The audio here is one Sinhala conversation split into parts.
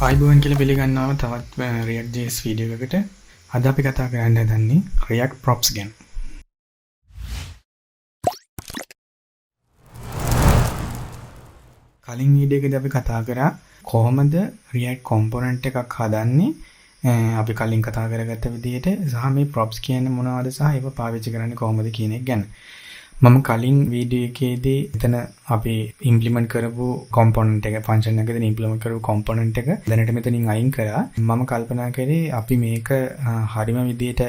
ආයිබෝන් කියලා පිළිගන්නවා තවත් React.js වීඩියෝ එකකට. අද අපි කතා කරන්න හදන්නේ React props ගැන. කලින් වීඩියෝ එකේදී අපි කතා කරා කොහොමද React component එකක් හදන්නේ. අපි කලින් කතා කරගත්ත විදිහට සහ මේ props කියන්නේ මොනවද සහ ඒක පාවිච්චි කරන්නේ කොහොමද කියන එක ගැන. මම කලින් වීඩියෝ එකේදී එතන අපි ඉම්ප්ලිමන්ට් කරපු component එක function එකකින් ඉම්ප්ලිමන්ට් කරපු component එක දැනට මෙතනින් අයින් කරා. මම කල්පනා කරේ අපි මේක හරිම විදිහට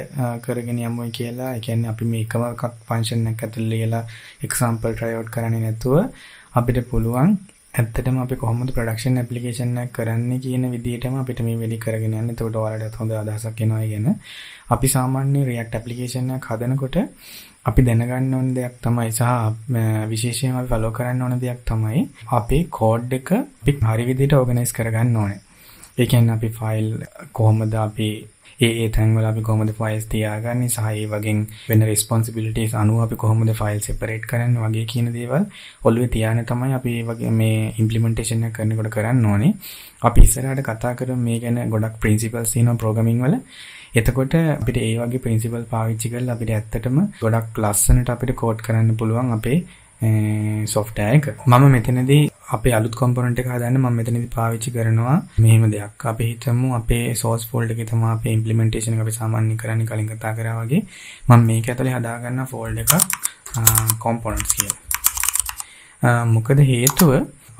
කරගෙන යමුයි කියලා. ඒ කියන්නේ අපි මේ එකම එකක් function එකක් ඇතුළේ ලියලා example try out කරන්නේ නැතුව අපිට පුළුවන් ඇත්තටම අපි කොහොමද production application එකක් කරන්නේ කියන විදිහටම අපිට මේ වැඩි කරගෙන යන්න. එතකොට ඔයාලට හොඳ අදහසක් එනවා කියන. අපි සාමාන්‍ය React application එකක් හදනකොට අපි දැනගන්න ඕන දෙයක් තමයි සහ විශේෂයෙන්ම අපි follow කරන්න ඕන දෙයක් තමයි අපේ code එක අපි හරි විදිහට organize කරගන්න ඕනේ. ඒ කියන්නේ අපි file කොහොමද අපි ඒ තැන්වල අපි කොහොමද files තියාගන්නේ සහ ඒ වගේ වෙන responsibilities අනුව අපි කොහොමද file separate කරන්නේ වගේ කියන දේවල් ඔළුවේ තියාගෙන තමයි අපි මේ වගේ මේ implementation එක කරනකොට කරන්න ඕනේ. අපි ඉස්සරහට කතා කරමු මේ ගැන ගොඩක් principles තියෙනවා programming වල. එතකොට අපිට ඒ වගේ principle පාවිච්චි කරලා අපිට ඇත්තටම ගොඩක් ලස්සනට අපිට code කරන්න පුළුවන් අපේ software එක. මම මෙතනදී අපේ අලුත් component එක හදන්න මම මෙතනදී පාවිච්චි කරනවා මෙහෙම දෙයක්. අපි හිතමු අපේ source folder එකේ තමයි අපේ implementation එක අපි සාමාන්‍යයෙන් කරන්නේ කලින් කතා කරා වගේ. මම මේක ඇතුලේ හදාගන්න folder එකක් components කියලා. මොකද හේතුව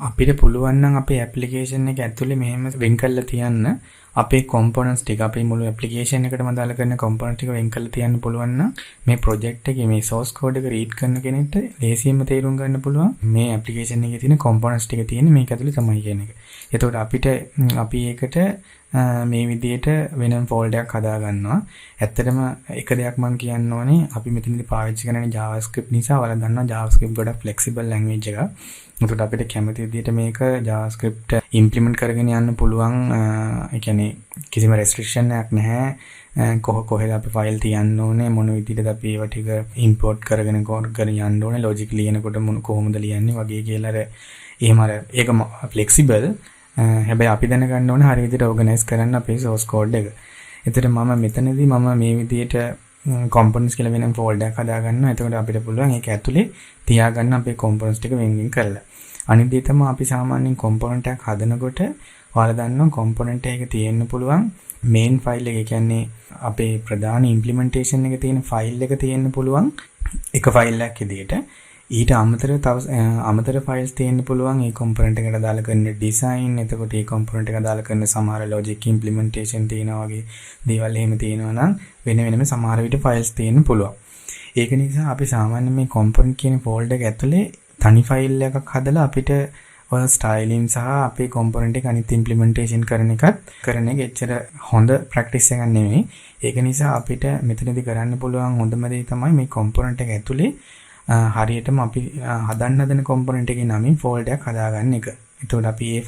අපිට පුළුවන් නම් අපේ application එක ඇතුලේ මෙහෙම වෙන් කරලා තියන්න අපේ components ටික අපේ මුළු application එකටම දාලා කරන component ටික වෙන් කරලා තියන්න පුළුවන් නම් මේ project එකේ මේ source code එක read කරන කෙනෙක්ට ලේසියෙන්ම තේරුම් ගන්න පුළුවන් මේ application එකේ තියෙන components ටික තියෙන්නේ මේක ඇතුලේ තමයි කියන එක. එතකොට අපි ඒකට මේ විදිහට වෙනම folder එකක් හදා ගන්නවා. ඇත්තටම එක දෙයක් මම කියන්න ඕනේ අපි මෙතනදී පාවිච්චි කරන්නේ JavaScript නිසා ඔයාලා දන්නවා JavaScript ගොඩක් flexible language එකක්. එතකොට අපිට කැමති විදිහට මේක JavaScript implement කරගෙන යන්න පුළුවන්. ඒ කියන්නේ කිසිම restriction එකක් නැහැ. කොහෙද අපි file තියන්න ඕනේ මොන විදිහටද අපි ඒවා ටික import කරගෙන යන්න ඕනේ logic ලියනකොට කොහොමද ලියන්නේ වගේ කියලා ඒක flexible. හැබැයි අපි දැනගන්න ඕනේ හරි විදිහට organize කරන්න අපේ source code එක. එතකොට මම මෙතනදී මේ විදිහට components කියලා වෙනම folder එකක් හදා ගන්නවා. එතකොට අපිට පුළුවන් ඒක ඇතුලේ තියාගන්න අපේ components ටික වෙන් කරලා. අනිත් දේ තමයි අපි සාමාන්‍යයෙන් component එකක් හදනකොට ඔයාලා දන්නවා component එක තියෙන්න පුළුවන් main file එක. ඒ කියන්නේ අපේ ප්‍රධාන implementation එකේ තියෙන file එක තියෙන්න පුළුවන් එක file එකක් විදිහට. ඊට අමතරව තව අමතර files තියෙන්න පුළුවන් ඒ component එකට දාලා කරන design. එතකොට ඒ component එක දාලා කරන සමහර logic implementation තියෙනවා වගේ දේවල් එහෙම තියෙනවා නම් වෙනම සමහර විට files තියෙන්න පුළුවන්. ඒක නිසා අපි සාමාන්‍යයෙන් මේ component කියන folder එක ඇතුලේ තනි file එකක් හදලා අපිට ඔය styling සහ අපේ component එක අනිත් implementation කරන එක එච්චර හොඳ practice එකක් නෙමෙයි. ඒක නිසා අපිට මෙතනදී කරන්න පුළුවන් හොඳම දේ තමයි මේ component එක ඇතුලේ හරියටම අපි හදන component එකේ නමින් folder එකක් හදාගන්න එක. එතකොට අපි මේ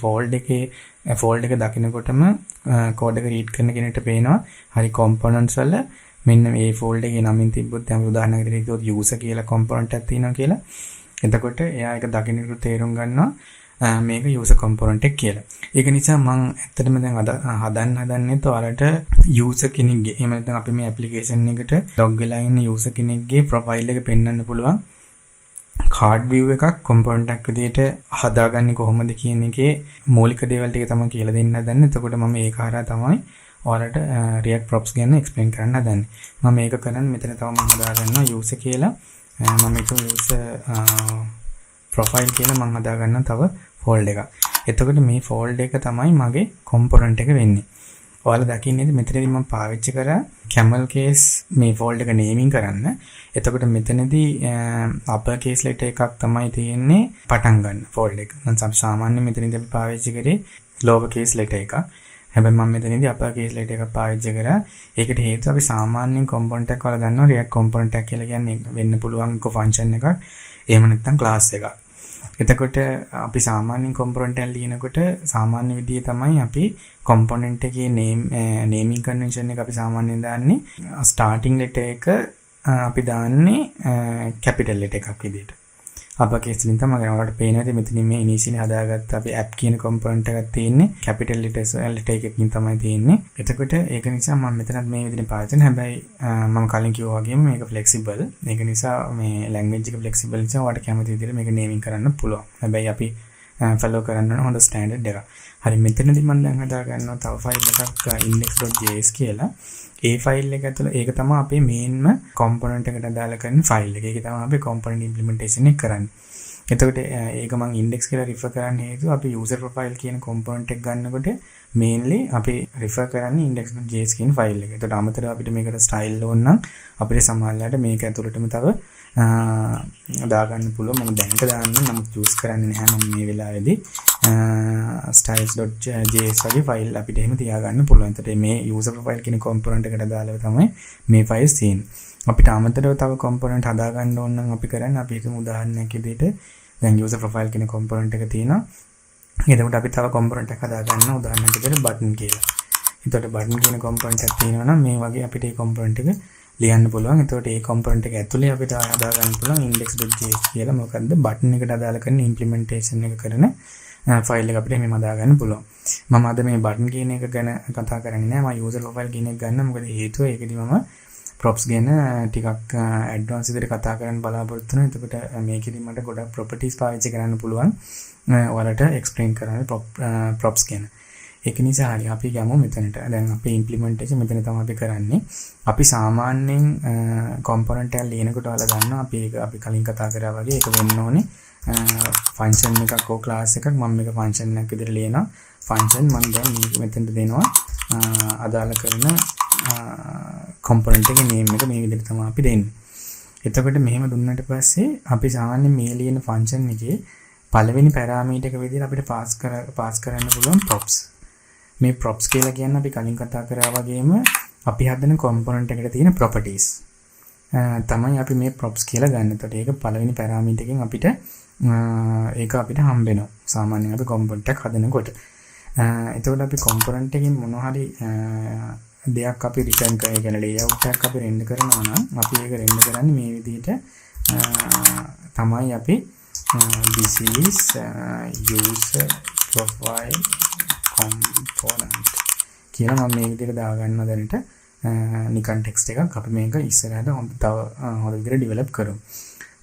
folder එක දකිනකොටම code එක read කරන කෙනෙක්ට පේනවා හරි components වල මෙන්න මේ folder එකේ නමින් තිබ්බොත් දැන් උදාහරණයක් විදිහට කිව්වොත් user කියලා component එකක් තියෙනවා කියලා. එතකොට එයා ඒක දකින්නට තේරුම් ගන්නවා මේක user component එක කියලා. ඒක නිසා මම ඇත්තටම දැන් හදන්නේ ඔයාලට user කෙනෙක්ගේ එහෙම නැත්නම් අපි මේ application එකට log වෙලා ඉන්න user කෙනෙක්ගේ profile එක පෙන්වන්න පුළුවන් card view එකක් component එකක් විදිහට හදාගන්නේ කොහොමද කියන එකේ මූලික දේවල් ටික තමයි කියලා දෙන්න හදන්නේ. එතකොට මම ඒක හරහා තමයි ඔයාලට React props ගැන explain කරන්න හදන්නේ. මම මේක කරන්නේ මෙතන තව මම හදාගන්නවා user කියලා. මම ඒක user profile කියලා මම හදාගන්නවා තව folder එකක්. එතකොට මේ folder එක තමයි මගේ component එක වෙන්නේ. ඔයාලා දකින්නේ මෙතනදී මම පාවිච්චි කරා camel case මේ folder එක naming කරන්න. එතකොට මෙතනදී upper case letter එකක් තමයි තියෙන්නේ පටන් ගන්න folder එක. මම සාමාන්‍යයෙන් මෙතනදී අපි පාවිච්චි කරේ lower case letter එකක්. හැබැයි මම මෙතනදී upper case letter එකක් පාවිච්චි කරා. ඒකට හේතුව අපි සාමාන්‍යයෙන් component එකක් වල ගන්නවා React component එකක් කියලා කියන්නේ වෙන්න පුළුවන් එක function එකක්. එහෙම නැත්නම් class එකක්. එතකොට අපි සාමාන්‍යයෙන් component එක ලියනකොට සාමාන්‍ය විදිහේ තමයි අපි component එකේ naming convention එක අපි සාමාන්‍යයෙන් දාන්නේ starting letter එක අපි දාන්නේ capital letter එකක් විදිහට. අපකේස් වලින් තමයි ඔයාලට පේනවා ඉතින් මෙතන මේ ඉනිෂියලි හදාගත්ත අපි app කියන component එකක් තියෙන්නේ capital letters එකකින් තමයි තියෙන්නේ. එතකොට ඒක නිසා මම මෙතනත් මේ විදිහට පාවිච්චි කරනවා. හැබැයි මම කලින් කිව්වා වගේම මේක flexible. ඒක නිසා මේ language එක flexible නිසා ඔයාලට කැමති විදිහට මේක naming කරන්න පුළුවන්. හැබැයි අපි follow කරන්න ඕන හොඳ standard එකක්. හරි මෙතනදී මම දැන් හදා ගන්නවා තව ෆයිල් එකක් index.js කියලා. ඒ ෆයිල් එක ඇතුළේ ඒක තමයි අපේ මේන්ම component එකට අදාළ කරන ෆයිල් එක. ඒක තමයි අපි component implementation එක කරන්නේ. එතකොට ඒක මම index කියලා refer කරන්න හේතුව අපි user profile කියන component එක ගන්නකොට mainly අපි refer කරන්නේ index.js කියන ෆයිල් එක. එතකොට අමතරව අපිට මේකට style ඕන නම් අපිට සමහරවිට මේක ඇතුළටම තව දාගන්න පුළුවන්. මම දැනට දාන්න නමුත් use කරන්නේ නැහැ මම මේ වෙලාවේදී. styles.js වගේ ෆයිල් අපිට එහෙම තියාගන්න පුළුවන්. එතකොට මේ user profile කියන component එකට දාලා තමයි මේ ෆයිල්ස් තියෙන්නේ. අපිට අමතරව තව component හදා ගන්න ඕන නම් අපි කරන්නේ අපි හිතමු උදාහරණයක් විදිහට දැන් user profile කියන component එක තියෙනවා. එතකොට අපි තව component එකක් හදා ගන්න උදාහරණයක් විදිහට button කියලා. එතකොට button කියන component එකක් තියෙනවා නම් මේ වගේ අපිට මේ component එක ලියන්න පුළුවන්. එතකොට මේ component එක ඇතුලේ අපිට හදා ගන්න පුළුවන් index.js කියලා. මොකද්ද button එකට අදාළ කරන implementation එක කරන ෆයිල් එක අපිට මෙහෙම හදා ගන්න පුළුවන්. මම අද මේ button කියන එක ගැන කතා කරන්නේ නැහැ. මම user profile කියන එක ගන්න. මොකද හේතුව ඒකදී මම props ගැන ටිකක් advanced විදිහට කතා කරන්න බලාපොරොත්තු වෙනවා. එතකොට මේකෙදි මට ගොඩක් properties පාවිච්චි කරන්න පුළුවන්. ඔයාලට explain කරන්න props ගැන. ඒක නිසා හරි අපි ගමු මෙතනට. දැන් අපි implementation මෙතන තමයි අපි කරන්නේ. අපි සාමාන්‍යයෙන් component එක ලියනකොට ඔයාලා දන්නවා අපි කලින් කතා කරා වගේ ඒක වෙන්න ඕනේ function එකක් හෝ class එකක්. මම මේක function එකක් විදිහට ලියනවා. function මම දැන් මෙතනට දෙනවා අදාළ කරන component එකේ name එක මේ විදිහට තමයි අපි දෙන්නේ. එතකොට මෙහෙම දුන්නාට පස්සේ අපි සාමාන්‍යයෙන් මේ ලියන function එකේ පළවෙනි parameter එක විදිහට අපිට pass කරන්න පුළුවන් props. මේ props කියලා කියන්නේ අපි කලින් කතා කරා වගේම අපි හදන component එකට තියෙන properties. තමයි අපි මේ props කියලා ගන්න. එතකොට ඒක පළවෙනි parameter එකෙන් අපිට ඒක අපිට හම්බ වෙනවා. සාමාන්‍යයෙන් අපි component එකක් හදනකොට. එතකොට අපි component එකකින් මොනවා හරි දෙයක් අපි return කරන එක කියන්නේ layout එකක් අපි render කරනවා නම් අපි ඒක render කරන්නේ මේ විදිහට තමයි අපි this is user profile component කියලා මම මේ විදිහට දාගන්නවා දැනට නිකන් text එකක් අපි මේක ඉස්සරහට හොඳ විදිහට develop කරමු.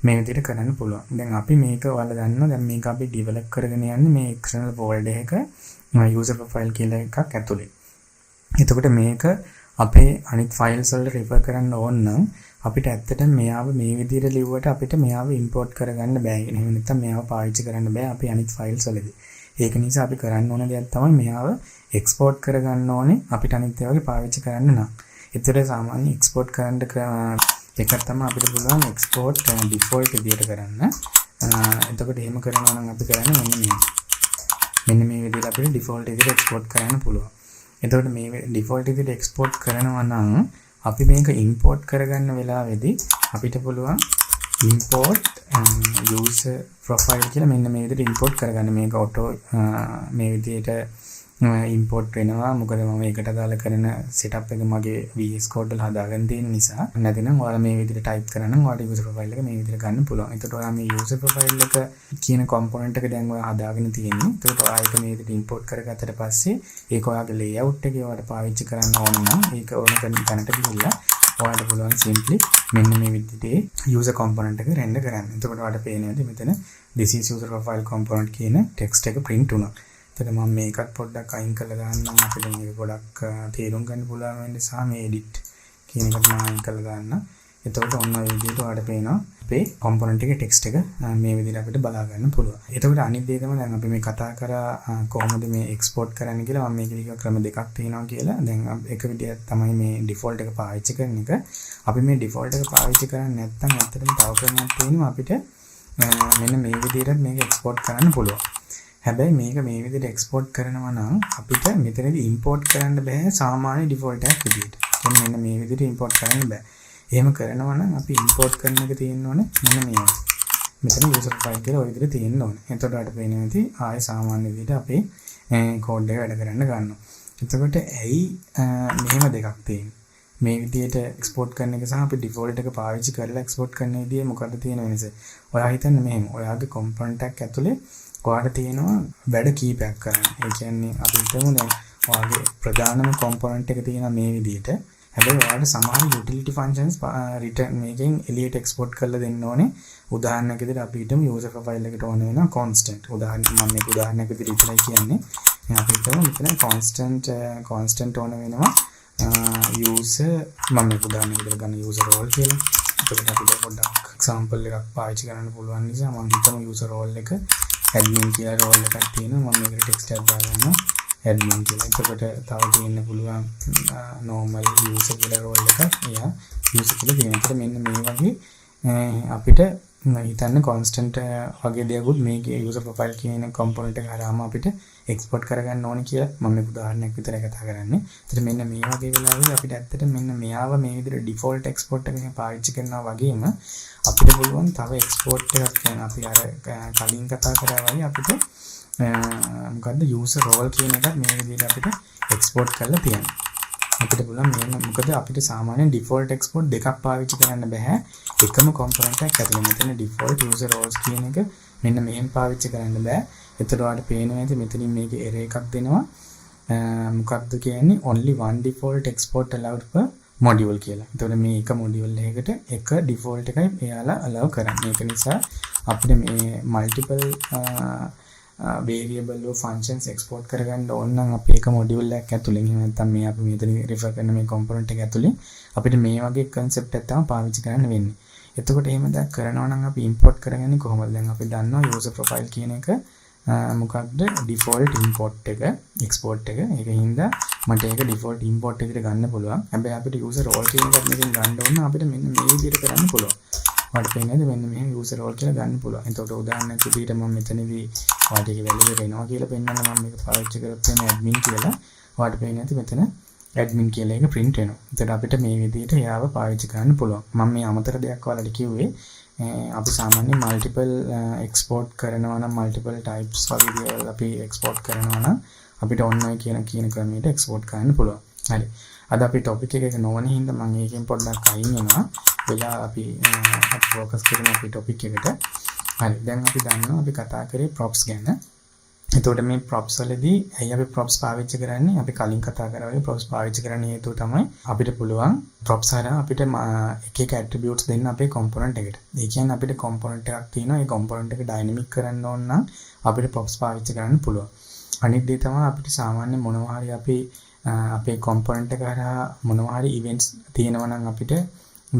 මේ විදිහට කරන්න පුළුවන්. දැන් අපි මේක ඔයාලා දන්නවා දැන් මේක අපි develop කරගෙන යන්නේ මේ external folder එක user profile කියලා එකක් ඇතුලේ. එතකොට මේක අපේ අනිත් files වලට refer කරන්න ඕන නම් අපිට ඇත්තටම මෙයාව මේ විදිහට ලිව්වට අපිට මෙයාව import කරගන්න බෑ. එහෙම නැත්නම් මෙයාව පාවිච්චි කරන්න බෑ අපේ අනිත් files වලදී. ඒක නිසා අපි කරන්න ඕන දෙයක් තමයි මෙයාව export කරගන්න ඕනේ අපිට අනිත් ඒවාගේ පාවිච්චි කරන්න නම්. ඒතර සාමාන්‍ය export කරන්න එකක් තමයි අපිට පුළුවන් export default විදිහට කරන්න. එතකොට එහෙම කරනවා නම් අපි කරන්නේ මෙන්න මේ විදිහට අපිට default විදිහට export කරන්න පුළුවන්. එතකොට මේ default විදිහට export කරනවා නම් අපි මේක import කරගන්න වෙලාවේදී අපිට පුළුවන් import user profile කියලා මෙන්න මේ විදිහට import කරගන්න. මේක auto මේ විදිහට import වෙනවා. මොකද මම ඒකට අදාළ කරන setup එක මගේ VS Code වල හදාගෙන තියෙන නිසා. නැතිනම් ඔයාලා මේ විදිහට type කරනම් ඔයාලට user profile එක මේ විදිහට ගන්න පුළුවන්. එතකොට ඔයා මේ user profile එක කියන component එක දැන් ඔයා හදාගෙන තියෙන්නේ. එතකොට ඔයා ඒක මේ විදිහට import කරගත්තට පස්සේ ඒක ඔයාගේ layout එකේ ඔයාලට පාවිච්චි කරන්න ඕන නම් ඒක ඕන කරන තැනට ගිහිල්ලා ඔයාලට පුළුවන් simply මෙන්න මේ විදිහට user component එක render කරන්න. එතකොට ඔයාලට පේනවා මෙතන this is user profile component කියන text එක print වුණා. එතකොට මම මේකත් පොඩ්ඩක් අයින් කරලා දාන්නම් අපිට මේක ගොඩක් තේරුම් ගන්න පුළුවන් වෙන නිසා මේ edit කියන එකට මම අයින් කරලා දාන්න. එතකොට ඔන්න ඔය විදිහට ඔයාලට පේනවා අපේ component එකේ text එක මේ විදිහට අපිට බලා ගන්න පුළුවන්. එතකොට අනිත් දේ තමයි දැන් අපි මේ කතා කරා කොහොමද මේ export කරන්න කියලා. මම මේකේ කිව්වා ක්‍රම දෙකක් තියෙනවා කියලා. දැන් එක විදිහක් තමයි මේ default එක පාවිච්චි කරන එක. අපි මේ default එක පාවිච්චි කරන්නේ නැත්නම් ඇත්තටම තව ක්‍රමයක් තියෙනවා අපිට මෙන්න මේ විදිහට මේක export කරන්න පුළුවන්. හැබැයි මේක මේ විදිහට export කරනවා නම් අපිට මෙතනදී import කරන්න බෑ සාමාන්‍ය default එකක් විදිහට. කියන්නේ මෙන්න මේ විදිහට import කරන්න බෑ. එහෙම කරනවා නම් අපි import කරන එක තියෙන්න ඕනේ මෙන්න මේ. මෙතන user file කියලා ඔය විදිහට තියෙන්න ඕනේ. එතකොට අපිට පේන්නේ නැති ආයේ සාමාන්‍ය විදිහට අපේ code එක වැඩ කරන්න ගන්නවා. එතකොට ඇයි මෙහෙම දෙකක් තියෙන්නේ? මේ විදිහට එක්ස්පෝර්ට් කරන එක සහ අපි ඩිෆෝල්ට් එක පාවිච්චි කරලා එක්ස්පෝර්ට් කරන විදිහේ මොකද්ද තියෙන වෙනස? ඔයා හිතන්න මෙහෙම. ඔයාගේ කොම්පොනන්ට් එකක් ඇතුලේ ඔයාට තියෙනවා වැඩ කීපයක් කරන්න. ඒ කියන්නේ අපි හිතමු දැන් ඔයාගේ ප්‍රධානම කොම්පොනන්ට් එක තියෙනවා මේ විදිහට. හැබැයි ඔයාලට සමහර යුටිලිටි ෆන්ක්ෂන්ස් රිටර්න් මේකෙන් එළියට එක්ස්පෝර්ට් කරලා දෙන්න ඕනේ. උදාහරණයක් විදිහට අපි හිතමු යූසර් ප්‍රොෆයිල් එකට ඕන වෙනවා constant. උදාහරණයක් විදිහට විතරයි කියන්නේ. අපි හිතමු මෙතන constant ඕන වෙනවා user මම උදාහරණයක් විදිහට ගන්න user role කියලා. එතකොට අපිට පොඩ්ඩක් example එකක් පාවිච්චි කරන්න පුළුවන් නිසා මම හිතමු user role එක admin කියලා role එකක් තියෙනවා. මම මේකට text එකක් දාගන්නවා. admin කියලා. එතකොට තව තියෙන්න පුළුවන් normal user කියලා role එකක්. එයා user කියලා තියෙනවා. ඒකට මෙන්න මේ වගේ අපිට හිතන්න constant වගේ දෙයක්ත් මේකේ user profile කියන component එක හරහාම අපිට export කරගන්න ඕනේ කියලා මම මේ උදාහරණයක් විතරයි කතා කරන්නේ. ඒතර මෙන්න මේ වගේ වෙලාවෙදී අපිට ඇත්තට මෙන්න මෙයාව මේ විදිහට default export එකකින් පාවිච්චි කරනවා වගේම අපිට පුළුවන් තව export එකක් කියන අපි අර කලින් කතා කරා වගේ අපිට මොකද්ද user role කියන එකත් මේ විදිහට අපිට export කරලා තියෙනවා. අපිට පුළුවන් මෙන්න මොකද අපිට සාමාන්‍යයෙන් default export දෙකක් පාවිච්චි කරන්න බෑ. එකම component එකක් ඇතුළේ මෙතන default user roles කියන එක මෙන්න මෙහෙම පාවිච්චි කරන්න බෑ. එතකොට ඔයාලට පේනවා ඇති මෙතනින් මේකේ error එකක් දෙනවා. මොකක්ද කියන්නේ only one default export allowed per module කියලා. එතකොට මේ එක module එකකට එක default එකයි එයාලා allow කරන්නේ. ඒක නිසා අපිට මේ multiple variable functions export කරගන්න ඕන නම් අපි එක module එකක් ඇතුළේ එහෙම නැත්නම් මේ අපි මෙතන refer කරන මේ component එක ඇතුළේ අපිට මේ වගේ concept එකක් තමයි පාවිච්චි කරන්න වෙන්නේ. එතකොට එහෙම දැන් කරනවා නම් අපි import කරගන්නේ කොහොමද? දැන් අපි දන්නවා user profile කියන එක මොකක්ද default import එක export එක. ඒකින්ද මට ඒක default import එකට ගන්න පුළුවන්. හැබැයි අපිට user role කියන එකත් මේකෙන් ගන්න ඕන අපිට මෙන්න මේ විදිහට කරන්න පුළුවන්. ඔයාලට පේනද මෙන්න මෙහෙම user role කියලා ගන්න පුළුවන්. එතකොට උදාහරණයක් විදිහට මම මෙතනදී ඔයාලට ඒක වැලියු එක එනවා කියලා පෙන්නන්න මම මේක පාවිච්චි කරත් වෙන admin කියලා. ඔයාලට පේන්නේ නැති මෙතන admin කියලා එක print වෙනවා. එතකොට අපිට මේ විදිහට එයාව පාවිච්චි කරන්න පුළුවන්. මම මේ අමතර දෙයක් ඔයාලට කිව්වේ අපි සාමාන්‍යයෙන් multiple export කරනවා නම් multiple types වගේ දේවල් අපි export කරනවා නම් අපිට online කියන ක්‍රමයට export කරන්න පුළුවන්. හරි. අද අපි topic එක නොවන හින්දා මම ඒකෙන් පොඩ්ඩක් අයින් වෙනවා. වෙලා අපි focus කරමු අපි topic එකට. හරි. දැන් අපි දන්නවා අපි කතා කරේ props ගැන. එතකොට මේ props වලදී ඇයි අපි props පාවිච්චි කරන්නේ? අපි කලින් කතා කරා වගේ props පාවිච්චි කරන්න හේතුව තමයි අපිට පුළුවන් props හරහා අපිට එක එක attributes දෙන්න අපේ component එකට. ඒ කියන්නේ අපිට component එකක් තියෙනවා. ඒ component එක dynamic කරන්න ඕන නම් අපිට props පාවිච්චි කරන්න පුළුවන්. අනිත් දේ තමයි අපිට සාමාන්‍ය මොනවා හරි අපේ component එක හරහා මොනවා හරි events තියෙනවා නම් අපිට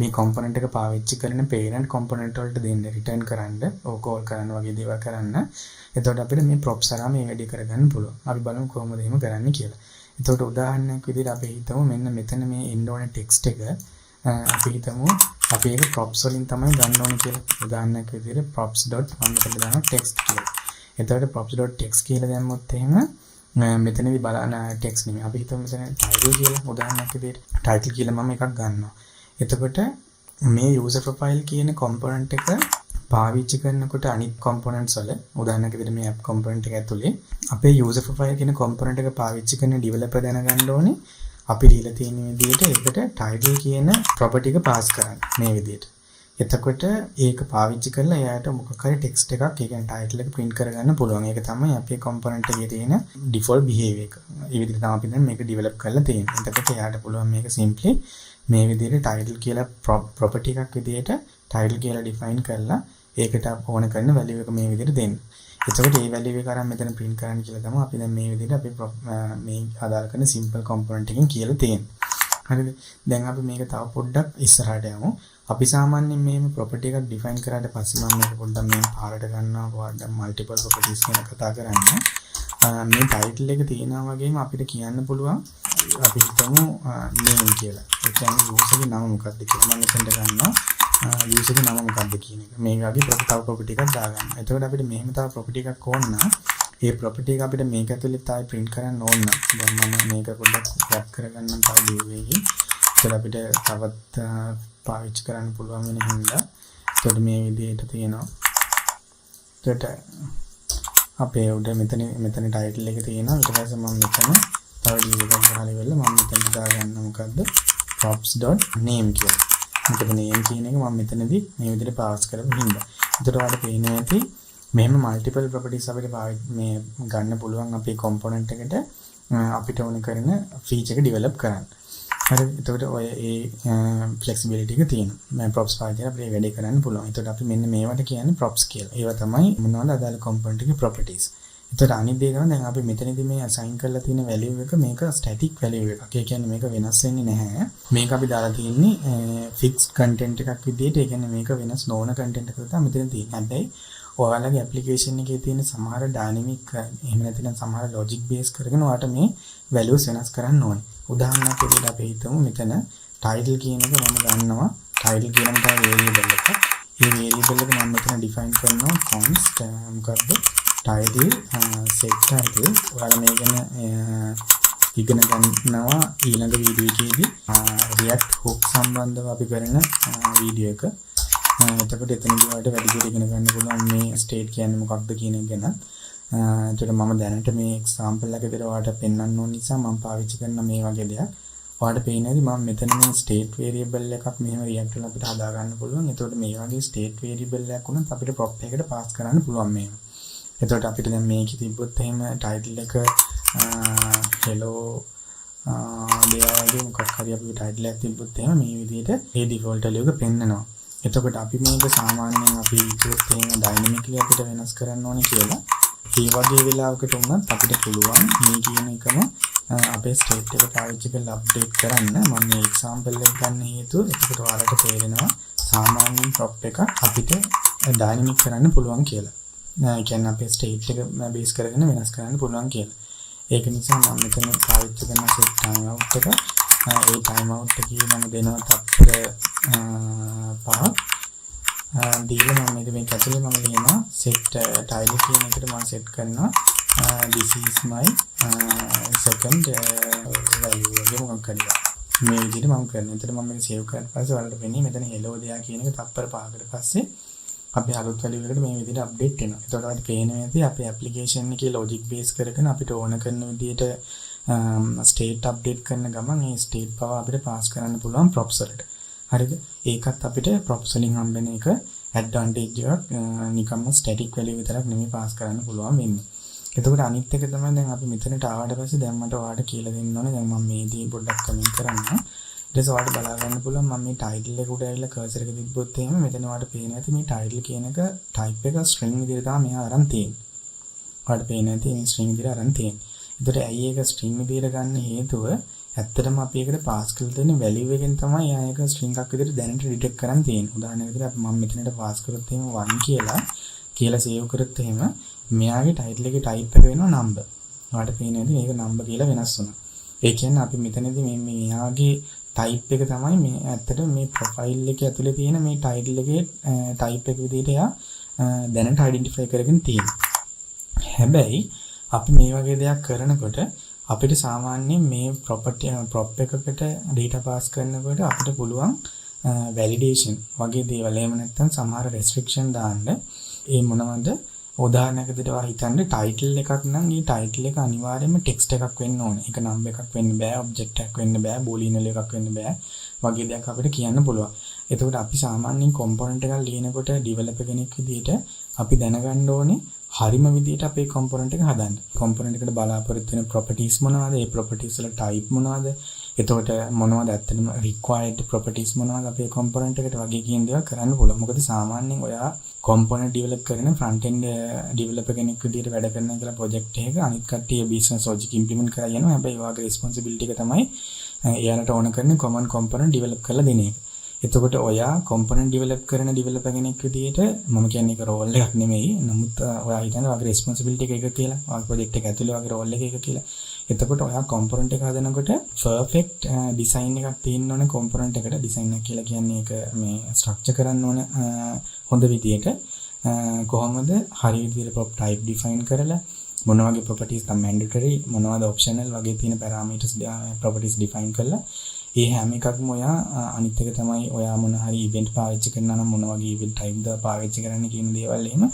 මේ component එක පාවිච්චි කරන parent component වලට දෙන්න return කරන්න, call කරන්න වගේ දේවල් කරන්න. එතකොට අපිට මේ props හරහා මේ වැඩේ කරගන්න පුළුවන්. අපි බලමු කොහොමද එහෙම කරන්නේ කියලා. එතකොට උදාහරණයක් විදිහට අපි හිතමු මෙන්න මෙතන මේ end ඕනේ text එක අපි හිතමු අපි ඒක props වලින් තමයි ගන්න ඕනේ කියලා. උදාහරණයක් විදිහට props.1.text කියලා. එතකොට props.text කියලා දැම්මොත් එහෙම මෙතනදී බලන text නෙමෙයි. අපි හිතමු මෙතන title කියලා උදාහරණයක් විදිහට title කියලා මම එකක් ගන්නවා. එතකොට මේ user profile කියන component එක පාවිච්චි කරනකොට අනිත් components වල උදාහරණයක් විදිහට මේ app component එක ඇතුලේ අපේ user profile කියන component එක පාවිච්චි කරන developer දැනගන්න ඕනේ අපි දීලා තියෙන විදිහට ඒකට title කියන property එක pass කරන්න මේ විදිහට. එතකොට ඒක පාවිච්චි කරලා එයාට මොකක් හරි text එකක් ඒ කියන්නේ title එක print කරගන්න පුළුවන්. ඒක තමයි අපේ component එකේ තියෙන default behavior එක. ඒ විදිහට තමයි අපි දැන් මේක develop කරලා තියෙන්නේ. එතකොට එයාට පුළුවන් මේක simply මේ විදිහට title කියලා property එකක් විදිහට title කියලා define කරලා ඒකට ඕන කරන value එක මේ විදිහට දෙන්න. එතකොට මේ value එක අරන් මෙතන print කරන්න කියලා තමයි අපි දැන් මේ විදිහට අපි මේ අදාළ කරන simple component එකකින් කියලා තියෙන්නේ. හරිද? දැන් අපි මේක තව පොඩ්ඩක් ඉස්සරහට යමු. අපි සාමාන්‍යයෙන් මේ property එකක් define කරාට පස්සේ මම මේක පොඩ්ඩක් මේ පාරට ගන්නවා. පොඩ්ඩක් multiple properties ගැන කතා කරන්න. මේ title එක තියෙනවා වගේම අපිට කියන්න පුළුවන් අපි හිතමු name කියලා. ඒ කියන්නේ user ගේ නම මොකක්ද කියලා. මම මෙතනට ගන්නවා user ගේ නම මොකක්ද කියන එක. මේ වගේ තව property එකක් දාගන්න. එතකොට අපිට මෙහෙම තව property එකක් ඕන නම් ඒ property එක අපිට මේක ඇතුලේ තායි print කරන්න ඕන නම් දැන් මම මේක පොඩ්ඩක් wrap කරගන්නම් තව දිවෙකින්. ඒත් අපිට තවත් පාවිච්චි කරන්න පුළුවන් වෙන හින්දා එතකොට මේ විදිහට තියෙනවා. එතකොට අපේ උඩ මෙතන title එක තියෙනවා. ඊට පස්සේ මම මෙතන තව දිව එකක් ගහලා ඉවරලා මම මෙතන දාගන්න මොකද්ද props.name කියලා. මොකද name කියන එක මම මෙතනදී මේ විදිහට පාස් කරපු හින්දා. ඒකට ඔයාලට පේන්නේ නැති මෙහෙම multiple properties අපිට මේ ගන්න පුළුවන් අපේ component එකට අපිට ඕන කරන feature එක develop කරන්න. හරි. එතකොට ඔය flexibility එක තියෙනවා. මේ props පාවිච්චි කරලා අපිට වැඩේ කරන්න පුළුවන්. එතකොට අපි මෙන්න මේවට කියන්නේ props කියලා. ඒවා තමයි මොනවද අදාළ component එකේ properties. එතකොට අනිත් දේ තමයි දැන් අපි මෙතනදී මේ assign කරලා තියෙන value එක මේක static value එකක්. ඒ කියන්නේ මේක වෙනස් වෙන්නේ නැහැ. මේක අපි දාලා තියෙන්නේ fixed content එකක් විදිහට. ඒ කියන්නේ මේක වෙනස් නොවන content එකක් තමයි මෙතන තියෙන්නේ. හැබැයි ඔයාලගේ application එකේ තියෙන සමහර dynamic එහෙම නැත්නම් සමහර logic base කරගෙන ඔයාලට මේ values වෙනස් කරන්න ඕනේ. උදාහරණයක් විදිහට අපි හිතමු මෙතන title කියන එක මම ගන්නවා. title කියනම තමයි variable එක. මේ variable එක මම මෙතන define කරනවා const මොකද්ද title set title. ඔයාලා මේ ගැන ඉගෙන ගන්නවා ඊළඟ වීඩියෝ එකේදී React hook සම්බන්ධව අපි කරන වීඩියෝ එක. එතකොට එතනදී වලට වැඩි දුර ඉගෙන ගන්න පුළුවන් මේ ස්ටේට් කියන්නේ මොකක්ද කියන එක ගැන. එතකොට මම දැනට මේ එක්සැම්පල් එක විතර ඔයාලට පෙන්වන්න ඕන නිසා මම පාවිච්චි කරන මේ වගේ දෙයක්. ඔයාලට පේනවාද මම මෙතන මේ ස්ටේට් වේරියබල් එකක් මෙහෙම React වල අපිට හදා ගන්න පුළුවන්. එතකොට මේ වගේ ස්ටේට් වේරියබල් එකක් උනත් අපිට prop එකකට පාස් කරන්න පුළුවන් මේක. එතකොට අපිට දැන් මේකේ තිබ්බොත් එහෙම title එක hello දෙයාගේ මොකක් හරි අපි title එකක් තිබ්බොත් එහෙම මේ විදිහට ඒ default value එක පෙන්නනවා. එතකොට අපි මේක සාමාන්‍යයෙන් අපි හිතුවොත් එහෙම dynamically අපිට වෙනස් කරන්න ඕනේ කියලා. ඒ වගේ වෙලාවකට වුණත් අපිට පුළුවන් මේ කියන එකම අපේ state එක පාවිච්චි කරලා update කරන්න. මම මේ example එක ගන්න හේතුව එතකොට ඔයාලට තේරෙනවා සාමාන්‍යයෙන් prop එක අපිට dynamic කරන්න පුළුවන් කියලා. ඒ කියන්නේ අපේ state එක base කරගෙන වෙනස් කරන්න පුළුවන් කියලා. ඒක නිසා මම මෙතන පාවිච්චි කරන set timeout එක ඒ timeout එකේ මම දෙනවා තත්පර 5 දීලා මම මේක ඇතුලේ මම ලියනවා set title කියන එකට මම set කරනවා this is my second value එක මොකක් කරලා මේ විදිහට මම කරනවා. එතකොට මම මේක save කරලා පස්සේ ඔයාලට වෙන්නේ මෙතන hello දෙයා කියන එක තත්පර 5කට පස්සේ අපි අලුත් value එකට මේ විදිහට update වෙනවා. එතකොට අපිට පේනවා ඇති අපේ application එකේ logic base කරගෙන අපිට ඕන කරන විදිහට state update කරන ගමන් මේ state power අපිට pass කරන්න පුළුවන් props වලට. හරිද? ඒකත් අපිට props වලින් හම්බෙන එක advantage එකක්. නිකම්ම static value විතරක් නෙමෙයි pass කරන්න පුළුවන් වෙන්නේ. එතකොට අනිත් එක තමයි දැන් අපි මෙතනට ආවට පස්සේ දැන් මට ඔයාලට කියලා දෙන්න ඕනේ. දැන් මම මේදී පොඩ්ඩක් කමෙන්ට් කරන්න. ඊට පස්සේ ඔයාලට බලා ගන්න පුළුවන් මම මේ title එක උඩ ඇවිල්ලා cursor එක තිබ්බොත් එහෙම මෙතන ඔයාලට පේනවා ඇති මේ title කියන එක type එක string විදිහට තමයි මෙහා අරන් තියෙන්නේ. ඔයාලට පේනවා ඇති මේ string විදිහට අරන් තියෙන්නේ. ඒකට ඇයි ඒක string විදිහට ගන්න හේතුව ඇත්තටම අපි ඒකට pass කරලා දෙන value එකෙන් තමයි ආයක string එකක් විදිහට දැනට detect කරන් තියෙන්නේ. උදාහරණයක් විදිහට මම මෙතනට pass කරොත් එහෙම 1 කියලා save කරොත් එහෙම මෙයාගේ title එකේ type එක වෙනවා number. ඔයාලට පේනවා ඇති මේක number කියලා වෙනස් වුණා. ඒ කියන්නේ අපි මෙතනදී මේ මෙයාගේ type එක තමයි මේ ඇත්තටම මේ profile එකේ ඇතුලේ තියෙන මේ title එකේ type එක විදිහට එයා දැනට identify කරගෙන තියෙනවා. හැබැයි අපි මේ වගේ දෙයක් කරනකොට අපිට සාමාන්‍යයෙන් මේ property prop එකකට data pass කරනකොට අපිට පුළුවන් validation වගේ දේවල් එහෙම නැත්නම් සමහර restriction දාන්න. ඒ මොනවද? උදාහරණයක් විදිහට ඔයා හිතන්න title එකක් නම් ඒ title එක අනිවාර්යයෙන්ම text එකක් වෙන්න ඕනේ. ඒක number එකක් වෙන්න බෑ, object එකක් වෙන්න බෑ, boolean එකක් වෙන්න බෑ. වගේ දෙයක් අපිට කියන්න පුළුවන්. එතකොට අපි සාමාන්‍යයෙන් component එකක් ලියනකොට developer කෙනෙක් විදිහට අපි දැනගන්න ඕනේ හරිම විදිහට අපේ component එක හදන්න. component එකට බලාපොරොත්තු වෙන properties මොනවද? ඒ properties වල type මොනවද? එතකොට මොනවද ඇත්තටම required properties මොනවද අපේ component එකට වගේ කියන දේවල් කරන්න පුළුවන්. මොකද සාමාන්‍යයෙන් ඔයා component develop කරන front end developer කෙනෙක් විදිහට වැඩ කරන කියලා project එකක අනිත් කට්ටිය business logic implement කරලා යනවා. හැබැයි ඔයාගේ responsibility එක තමයි එයාලට ඕන කරන common component develop කරලා දෙන එක. එතකොට ඔයා component develop කරන developer කෙනෙක් විදිහට මම කියන්නේ ඒක role එකක් නෙමෙයි. නමුත් ඔයා හිතන්නේ ඔයාගේ responsibility එක කියලා. ඔයාගේ project එක ඇතුලේ ඔයාගේ role එක කියලා. එතකොට ඔයා component එක හදනකොට perfect design එකක් තියෙන්න ඕනේ component එකට. design එක කියලා කියන්නේ ඒක මේ structure කරන්න ඕන හොඳ විදිහට. කොහොමද හරි විදිහට prop type define කරලා මොන වගේ properties තමයි mandatory මොනවද optional වගේ තියෙන parameters properties define කරලා ඒ හැම එකක්ම ඔයා අනිත් එක තමයි ඔයා මොන හරි event පාවිච්චි කරනවා නම් මොන වගේ event type ද පාවිච්චි කරන්න කියන දේවල් එහෙම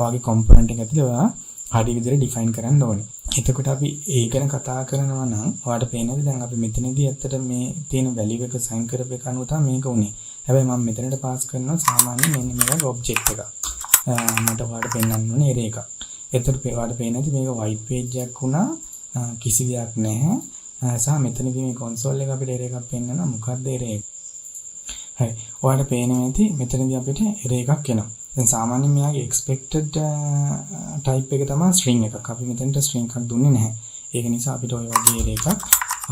ඔයාගේ component එක ඇතුලේ ඔයා හරි විදිහට ඩිෆයින් කරන්න ඕනේ. එතකොට අපි ඒ ගැන කතා කරනවා නම් ඔයාලට පේනද දැන් අපි මෙතනදී ඇත්තට මේ තියෙන වැලියු එක සයින් කරපු එක අනුව තමයි මේක උනේ. හැබැයි මම මෙතනට පාස් කරනවා සාමාන්‍ය මෙන්න මේක ඔබ්ජෙක්ට් එකක්. මට ඔයාලට පෙන්වන්න ඕනේ error එකක්. එතකොට ඔයාලට පේනද මේක white page එකක් වුණා කිසි දෙයක් නැහැ. සහ මෙතනදී මේ console එක අපිට error එකක් පෙන්වනවා. මොකක්ද error එක? හරි. ඔයාලට පේනවා ඇති මෙතනදී අපිට error එකක් එනවා. දැන් සාමාන්‍යයෙන් මෙයාගේ expected type එක තමයි string එකක්. අපි මෙතනට string එකක් දුන්නේ නැහැ. ඒක නිසා අපිට ওই වගේ error එකක්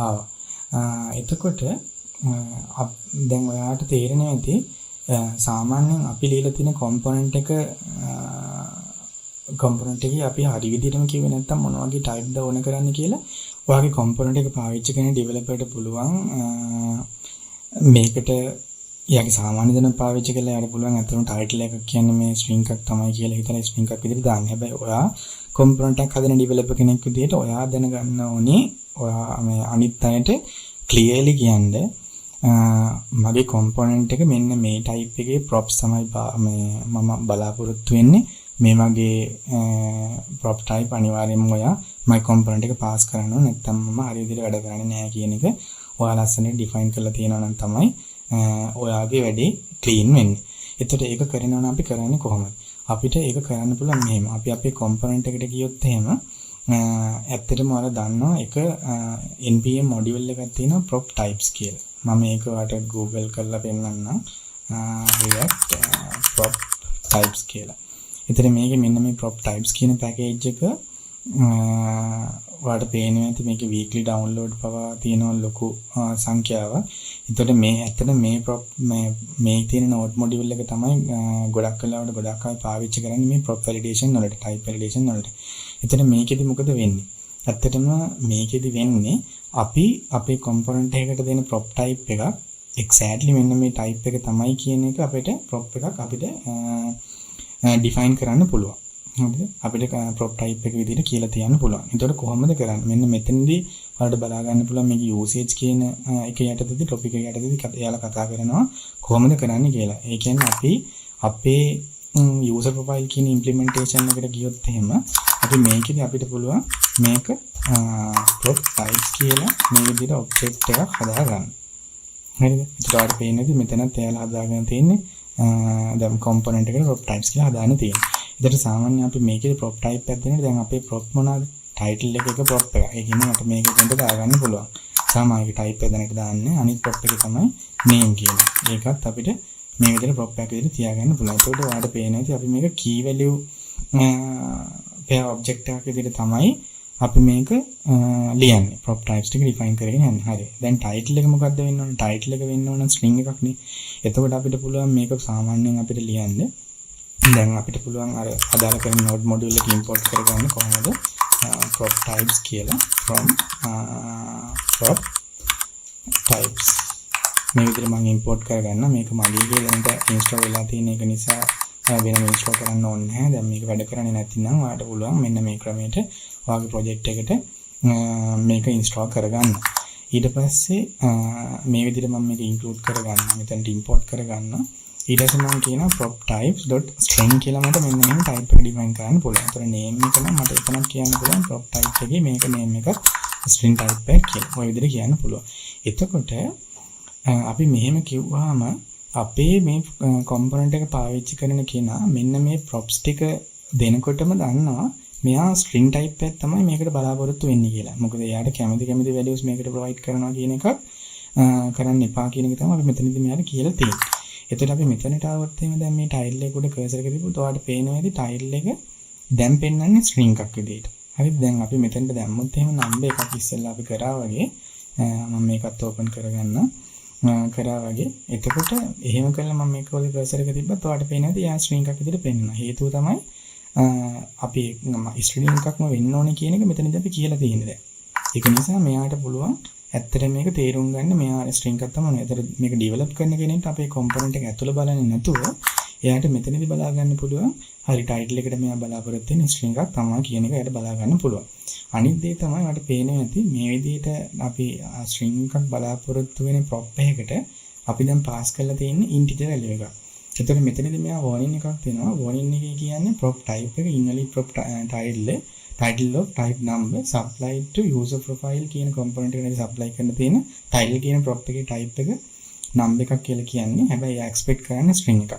ආවා. එතකොට දැන් ඔයාලට තේරෙනවා ඇති සාමාන්‍යයෙන් අපි ලියලා තියෙන component එකේ අපි හරි විදිහටම කිව්වේ නැත්නම් මොන වගේ type ද ඕන කරන්නේ කියලා ඔයාගේ component එක පාවිච්චි කරන developer-ට පුළුවන් මේකට යාගේ සාමාන්‍ය දන පාවිච්චි කරලා යාට පුළුවන් අතන ටයිටල් එකක් කියන්නේ මේ ස්ට්‍රින්ග් එකක් තමයි කියලා හිතලා ස්ට්‍රින්ග් එකක් විදිහට දාන්න. හැබැයි ඔයා කම්පොනන්ට් එකක් හදන ඩෙවලොපර් කෙනෙක් විදිහට ඔයා දැනගන්න ඕනේ ඔයා මේ අනිත් අයට ක්ලියර්ලි කියන්නේ මගේ කම්පොනන්ට් එක මෙන්න මේ ටයිප් එකේ props තමයි මේ මම බලාපොරොත්තු වෙන්නේ. මේ වගේ prop type අනිවාර්යයෙන්ම ඔයා my component එක පාස් කරන්න ඕනේ. නැත්නම් මම හරි විදිහට වැඩ කරන්නේ නැහැ කියන එක ඔයා ලස්සනට define කරලා තියෙනවා නම් තමයි ඔයාගේ වැඩේ ක්ලීන් වෙන්නේ. එතකොට ඒක කරනවා නම් අපි කරන්නේ කොහොමද? අපිට ඒක කරන්න පුළුවන් මෙහෙම. අපි අපේ component එකට ගියොත් එහෙම ඇත්තටම ඔයාලා දන්නවා එක npm module එකක් තියෙනවා prop types කියලා. මම ඒක ඔයාලට Google කරලා පෙන්නන්නම්. React prop types කියලා. එතන මේකේ මෙන්න මේ prop types කියන package එක ඔයාලට පේනවා ඇති මේකේ weekly download පවා තියෙනවා ලොකු සංඛ්‍යාවක්. එතකොට මේ ඇත්තට මේ prop මේ තියෙන node module එක තමයි ගොඩක් වෙලාවට ගොඩක් අය පාවිච්චි කරන්නේ මේ prop validation වලට, type validation වලට. එතන මේකෙදි මොකද වෙන්නේ? ඇත්තටම මේකෙදි වෙන්නේ අපි අපේ component එකකට දෙන prop type එකක් exactly මෙන්න මේ type එක තමයි කියන එක අපිට prop එකක් අපිට define කරන්න පුළුවන්. හරිද? අපිට prop type එක විදිහට කියලා තියන්න පුළුවන්. එතකොට කොහොමද කරන්නේ? මෙන්න මෙතනදී ඔයාලට බලා ගන්න පුළුවන් මේක usage කියන එක යටතේදී topic එක යටතේදී එයාලා කතා කරනවා කොහොමද කරන්නේ කියලා. ඒ කියන්නේ අපි අපේ user profile කියන implementation එකට ගියොත් එහෙම අපි මේකෙදි අපිට පුළුවන් මේක prop types කියලා මේ විදිහට object එකක් හදා ගන්න. හරිද? ඒකට පේන්නේදී මෙතනත් එයාලා හදාගෙන තියෙන්නේ දැන් component එකට prop types කියලා හදාගෙන තියෙනවා. ඒකට සාමාන්‍යයෙන් අපි මේකේ prop type එකක් දෙනකොට දැන් අපේ prop මොනවාද? title එක prop එක. ඒ කියන්නේ මට මේක දෙන්න දාගන්න පුළුවන්. සාමාන්‍ය type එක දැනට දාන්නේ අනිත් prop එක තමයි name කියන්නේ. ඒකත් අපිට මේ විදිහට prop එකක් විදිහට තියාගන්න පුළුවන්. ඒකට ඔයාලට පේනවා ඉතින් අපි මේක key value pair object එකක් විදිහට තමයි අපි මේක ලියන්නේ. prop types ටික define කරගෙන යන්නේ. හරි. දැන් title එක මොකක්ද වෙන්න ඕනේ? title එක වෙන්න ඕන string එකක් නේ. එතකොට අපිට පුළුවන් මේක සාමාන්‍යයෙන් අපිට ලියන්න. දැන් අපිට පුළුවන් අර අදාළ කරන node module එක import කරගන්න කොහොමද? prop types කියලා from prop types මේ විදිහට මම import කරගන්න. මේක මගේ දැනට install වෙලා තියෙන එක නිසා වෙනම install කරන්න ඕනේ නැහැ. දැන් මේක වැඩ කරන්නේ නැතිනම් ඔයාලට පුළුවන් මෙන්න මේ ක්‍රමයට ඔයාගේ project එකට මේක install කරගන්න. ඊට පස්සේ මේ විදිහට මම මේක include කරගන්න. මෙතනට import කරගන්න. ඊට පස්සේ මම කියනවා prop types.string කියලා මට මෙන්න මෙහෙම type එක define කරන්න පුළුවන්. ඒතර name එක නම් මට එතනක් කියන්න පුළුවන් prop type එකේ මේක name එකක් string type එකක් කියලා. ඔය විදිහට කියන්න පුළුවන්. එතකොට අපි මෙහෙම කිව්වහම අපේ මේ component එක පාවිච්චි කරන කෙනා මෙන්න මේ props ටික දෙනකොටම දන්නවා මෙයා string type එකක් තමයි මේකට බලාපොරොත්තු වෙන්නේ කියලා. මොකද එයාට කැමති values මේකට provide කරනවා කියන එකක් කරන්න එපා කියන එක තමයි අපි මෙතනදී මෙයාට කියලා තියෙන්නේ. එතකොට අපි මෙතනට ආවොත් එහෙම දැන් මේ title එක උඩ cursor එක තිබුණොත් ඔයාලට පේනවා ඇති title එක දැන් පෙන්වන්නේ string එකක් විදිහට. හරිද? දැන් අපි මෙතනට දැම්මොත් එහෙම number එකක් ඉස්සෙල්ලා අපි කරා වගේ මම මේකත් open කරගන්න කරා වගේ. එතකොට එහෙම කළා මම මේක ඔය cursor එක තිබ්බත් ඔයාලට පේනවා ඇති යා string එකක් විදිහට පෙන්වනවා. හේතුව තමයි අපි string එකක්ම වෙන්න ඕනේ කියන එක මෙතනදී අපි කියලා තියෙන්නේ දැන්. ඒක නිසා මෙයාට පුළුවන් ඇත්තට මේක තේරුම් ගන්න මෙයා string එකක් තමයි. ඒතර මේක develop කරන කෙනෙක්ට අපේ component එක ඇතුළ බලන්නේ නැතුව එයාට මෙතනදී බලා ගන්න පුළුවන්. හරි title එකට මෙයා බලාපොරොත්තු වෙන string එකක් තමයි කියන එක එයාට බලා ගන්න පුළුවන්. අනිත් දේ තමයි මට පේන්නේ නැති මේ විදිහට අපි string එකක් බලාපොරොත්තු වෙන prop එකකට අපි දැන් pass කරලා තියෙන්නේ integer value එකක්. එතකොට මෙතනදී මෙයා warning එකක් දෙනවා. warning එකේ කියන්නේ prop type එක invalid prop title of type number supplied to user profile කියන component එකට supply කරන්න තියෙන title කියන prop එකේ type එක number එකක් කියලා කියන්නේ. හැබැයි එයා expect කරන්නේ string එකක්.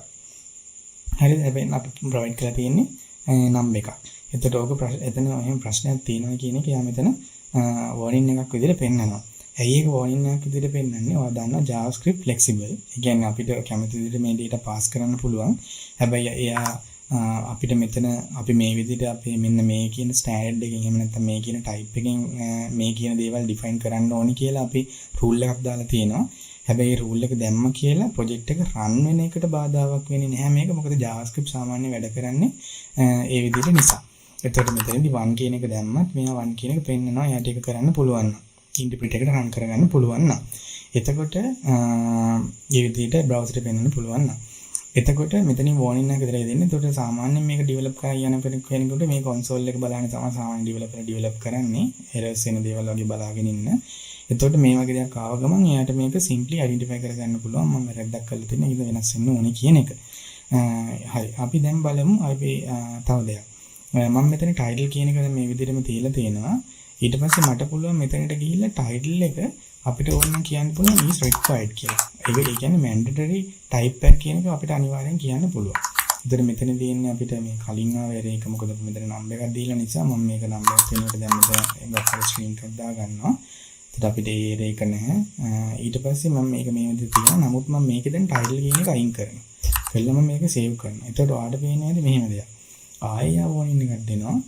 හරිද? හැබැයි අපි provide කරලා තියෙන්නේ number එකක්. එතකොට ඕක එතන එහෙම ප්‍රශ්නයක් තියෙනවා කියන එක යා මෙතන warning එකක් විදිහට පෙන්නනවා. ඇයි ඒක warning එකක් විදිහට පෙන්නන්නේ? ඔයා දන්නවා JavaScript flexible. ඒ කියන්නේ අපිට කැමති විදිහට මේ data pass කරන්න පුළුවන්. හැබැයි එයා අපිට මෙතන අපි මේ විදිහට අපි මෙන්න මේ කියන ස්ටෑන්ඩඩ් එකකින් එහෙම නැත්නම් මේ කියන ටයිප් එකකින් මේ කියන දේවල් ඩිෆයින් කරන්න ඕනි කියලා අපි රූල් එකක් දාලා තියෙනවා. හැබැයි රූල් එක දැම්ම කියලා ප්‍රොජෙක්ට් එක රන් වෙන එකට බාධාවක් වෙන්නේ නැහැ මේක. මොකද JavaScript සාමාන්‍ය වැඩ කරන්නේ ඒ විදිහට නිසා. එතකොට මෙතනදී 1 කියන එක දැම්මත් මෙයා 1 කියන එක පෙන්නනවා. එයාට ඒක කරන්න පුළුවන් නම් ඉන්ටර්ප්‍රිටර් එකට රන් කරගන්න පුළුවන් නම්. එතකොට මේ විදිහට බ්‍රවුසර් එක පෙන්වන්න පුළුවන් නම්. එතකොට මෙතනින් warning එක විතරයි දෙන්නේ. එතකොට සාමාන්‍යයෙන් මේක ඩෙවලොප් කරගෙන යන කෙනෙකුට මේ console එක බලන්න තමයි සාමාන්‍ය ඩෙවලොපර් ඩෙවලොප් කරන්නේ. errors එන දේවල් වගේ බලාගෙන ඉන්න. එතකොට මේ වගේ දෙයක් ආව ගමන් එයාට මේක simply identify කරගන්න පුළුවන්. මම වැරද්දක් කරලා තියෙනවා. ඒක වෙනස් වෙන්න ඕනේ කියන එක. හරි. අපි දැන් බලමු අපි තව දෙයක්. මම මෙතන title කියන එක මේ විදිහටම තියලා තියෙනවා. ඊට පස්සේ මට පුළුවන් මෙතනට ගිහිල්ලා title එක අපිට ඕන නම් කියන්න පුළුවන් is required කියලා. ඒක ඒ කියන්නේ mandatory type එක කියන එක අපිට අනිවාර්යෙන් කියන්න පුළුවන්. ඒතර මෙතන තියෙන්නේ අපිට මේ කලින් ආව error එක මොකද මෙතන number එකක් දීලා නිසා මම මේක number එකක් වෙනුවට දැන් මෙතන බෆර් ස්ක්‍රීන් එකක් දා ගන්නවා. ඒත් අපිට ඒ error එක නැහැ. ඊට පස්සේ මම මේක මේ විදිහට තියනවා. නමුත් මම මේකේ දැන් title කියන එක අයින් කරනවා. කළාම මේක save කරනවා. එතකොට ඔයාලට පේන්නේ නැද්ද මෙහෙම දෙයක්. ආයෙ warning එකක් දෙනවා.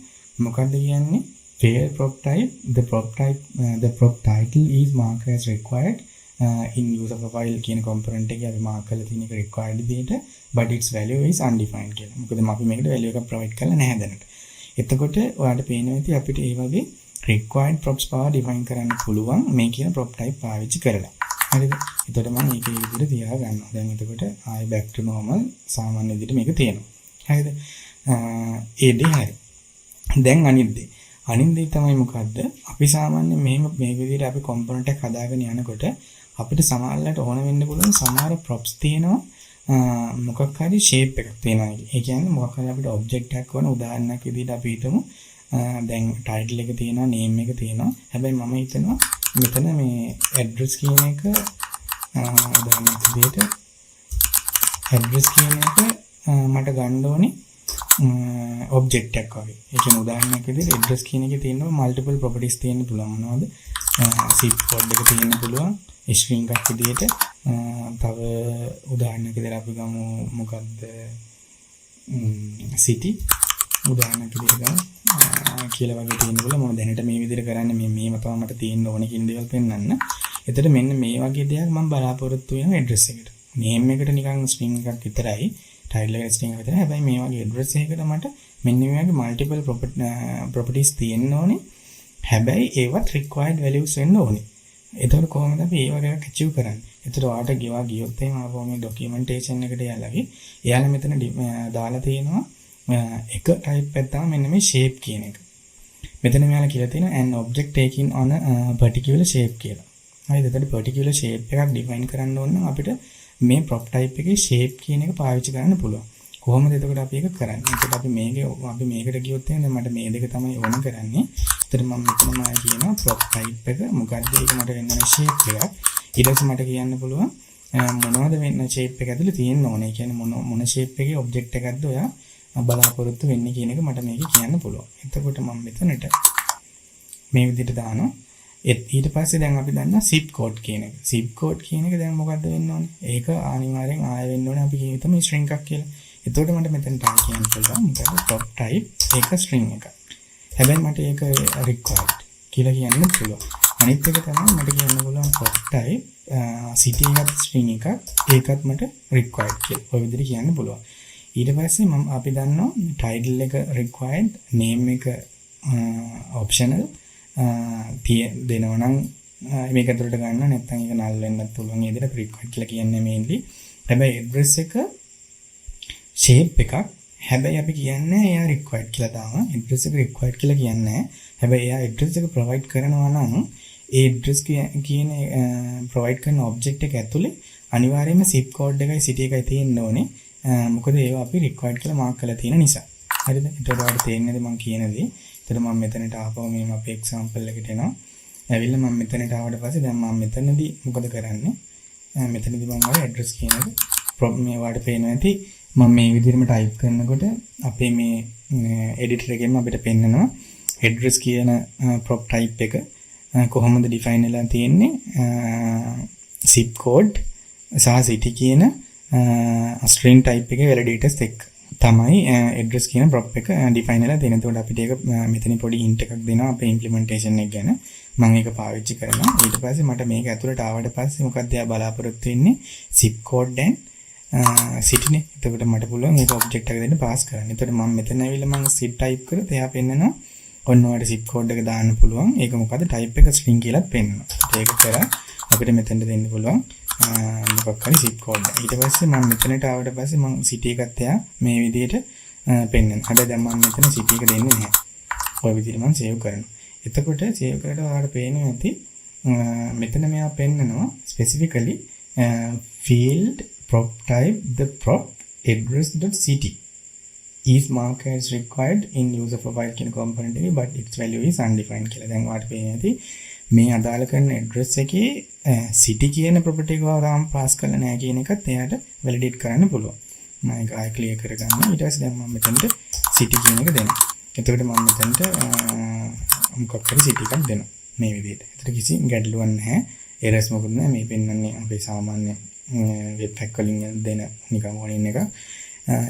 මොකක්ද කියන්නේ? fail prop type the prop title is marked as required in user profile කියන component එකේ අපි mark කරලා තියෙන එක required විදිහට but its value is undefined කියලා. මොකද අපි මේකට value එකක් provide කරලා නැහැ දැනට. එතකොට ඔයාලට පේනවා ඇති අපිට ඒ වගේ required props පවා define කරන්න පුළුවන් මේ කියන prop type පාවිච්චි කරලා. හරිද? එතකොට මම මේක මේ විදිහට තියා ගන්නවා. දැන් එතකොට ආයෙ back to normal සාමාන්‍ය විදිහට මේක තියෙනවා. හරිද? ඒ දේ හරි. දැන් අනිත් දේ තමයි මොකද්ද? අපි සාමාන්‍යයෙන් මේ විදිහට අපි component එක හදාගෙන යනකොට අපිට සමහරවිට ඕන වෙන්න පුළුවන් සමහර props තියෙනවා මොකක් හරි shape එකක් තියෙනවා. ඒ කියන්නේ මොකක් හරි අපිට object එකක් වන උදාහරණයක් විදිහට අපි හිතමු දැන් title එක තියෙනවා name එක තියෙනවා. හැබැයි මම හිතනවා මෙතන මේ address කියන එක උදාහරණයක් විදිහට address කියන එක මට ගන්න ඕනේ object එකක් වගේ. ඒ කියන්නේ උදාහරණයක් විදිහට address කියන එකේ තියෙනවා multiple properties තියෙන්න පුළුවන් මොනවද? zip code එක තියෙන්න පුළුවන්. string එකක් විදිහට තව උදාහරණයක් විදිහට අපි ගමු මොකද්ද? city උදාහරණයක් විදිහට ගමු කියලා වගේ තියෙන්න පුළුවන්. මම දැනට මේ විදිහට කරන්නේ මේව තමයි මට තියෙන්න ඕන කියන දේවල් පෙන්වන්න. එතකොට මෙන්න මේ වගේ දෙයක් මම බලාපොරොත්තු වෙනවා address එකට. name එකට නිකන් string එකක් විතරයි. title එක string එක විතරයි. හැබැයි මේ වගේ address එකකට මට මෙන්න මේ වගේ multiple properties තියෙන්න ඕනේ. හැබැයි ඒවත් required values වෙන්න ඕනේ. එතකොට කොහොමද අපි ඒ වගේ එකක් achieve කරන්නේ? එතකොට ඔයාලට ගෙවා ගියොත් එහෙම ආපහු මේ documentation එකට යලාගේ එයාලා මෙතන දාලා තියෙනවා එක type එකක් තමයි මෙන්න මේ shape කියන එක. මෙතන මෙයාලා කියලා තියෙනවා an object taking on a particular shape කියලා. හරිද? එතකොට particular shape එකක් define කරන්න ඕන නම් අපිට මේ prop type එකේ shape කියන එක පාවිච්චි කරන්න පුළුවන්. කොහොමද එතකොට අපි ඒක කරන්නේ? එතකොට අපි මේකට ගියොත් එහෙනම් මට මේ දෙක තමයි ඕන කරන්නේ. එතකොට මම මෙතනම කියනවා prop type එක මොකද්ද? ඒක මට වෙන්න ඕනේ shape එකක්. ඊට පස්සේ මට කියන්න පුළුවන් මොනවද වෙන්න shape එක ඇතුලේ තියෙන්න ඕනේ. ඒ කියන්නේ මොන shape එකේ object එකක්ද ඔයා බලාපොරොත්තු වෙන්නේ කියන එක මට මේක කියන්න පුළුවන්. එතකොට මම මෙතනට මේ විදිහට දානවා. ඊට පස්සේ දැන් අපි දන්නා zip code කියන එක. zip code කියන එක දැන් මොකද්ද වෙන්න ඕනේ? ඒක අනිවාර්යෙන් ආයෙ වෙන්න ඕනේ අපි හිතමු string එකක් කියලා. එතකොට මට මෙතන ටයිප් කියන්න පුළුවන්. මොකද prop type ඒක string එකක්. හැබැයි මට ඒක required කියලා කියන්න පුළුවන්. අනිත් එක තමයි මට කියන්න පුළුවන් prop type city එකත් string එකක්. ඒකත් මට required කියලා. ඔය විදිහට කියන්න පුළුවන්. ඊට පස්සේ අපි දන්නවා title එක required, name එක optional දෙනවා නම් මේක ඇතුළට ගන්න නැත්නම් ඒක null වෙන්නත් පුළුවන්. ඒ විදිහට required කියලා කියන්නේ mainly. හැබැයි address එක shape එකක්. හැබැයි අපි කියන්නේ එයා required කියලා දාම. address එක required කියලා කියන්නේ නැහැ. හැබැයි එයා address එක provide කරනවා නම් ඒ address කියන provide කරන object එක ඇතුලේ අනිවාර්යයෙන්ම zip code එකයි city එකයි තියෙන්න ඕනේ. මොකද ඒවා අපි required කියලා මාක් කරලා තියෙන නිසා. හරිද? එතකොට ඔයාලට තේරෙන්නේ මම කියන දේ. එතකොට මම මෙතනට ආපහු මේ අපේ example එකට එනවා. ඇවිල්ලා මම මෙතනට ආවට පස්සේ දැන් මම මෙතනදී මොකද කරන්නේ? මෙතනදී මම ආයේ address කියන එක මේ වාට පේනවා ඇති. මම මේ විදිහටම type කරනකොට අපේ මේ editor එකෙන් අපිට පෙන්නනවා address කියන prop type එක කොහොමද define වෙලා තියෙන්නේ zip code සහ city කියන string type එකේ validators එක්ක තමයි address කියන prop එක define වෙලා තියෙන්නේ. එතකොට අපිට ඒක මෙතන පොඩි hint එකක් දෙනවා අපේ implementation එක ගැන. මම ඒක පාවිච්චි කරනවා. ඊට පස්සේ මට මේක ඇතුළට ආවට පස්සේ මොකක්ද එයා බලාපොරොත්තු වෙන්නේ zip code and city නේ. එතකොට මට පුළුවන් මේක object එක දෙන්න pass කරන්න. එතකොට මම මෙතන ඇවිල්ලා මම zip type කරොත් එයා පෙන්නනවා ඔන්න ඔයාලට zip code එක දාන්න පුළුවන්. ඒක මොකද type එක string කියලාත් පෙන්නනවා. ඒක කරා අපිට මෙතෙන්ට දෙන්න පුළුවන් මොකක් හරි zip code. ඊට පස්සේ මම මෙතනට ආවට පස්සේ මම city එකත් එයා මේ විදිහට පෙන්නනවා. හැබැයි දැන් මම මෙතන city එක දෙන්නේ නැහැ. ඔය විදිහට මම save කරනවා. එතකොට save කරලා ඔයාලට පේනවා ඇති මෙතන මෙයා පෙන්නනවා specifically field prop type the prop address.city is marked as required in user profile කියන component එකේ but its value is undefined කියලා. දැන් ඔයාලට පේනවා ඇති මේ අදාළ කරන address එකේ city කියන property එක තාම pass කරලා නැහැ කියන එකත් එයාට validate කරන්න පුළුවන්. මම ඒක ආයෙ clear කරගන්නවා. ඊට පස්සේ දැන් මම මෙතනට city කියන එක දෙනවා. එතකොට මම මෙතනට මොකක් හරි city එකක් දෙනවා මේ විදිහට. ඒතර කිසි ගැටලුවක් නැහැ. errors මොකුත් නැහැ. මේ පෙන්වන්නේ අපේ සාමාන්‍ය webpack වලින් දෙන නිකන් warning එක.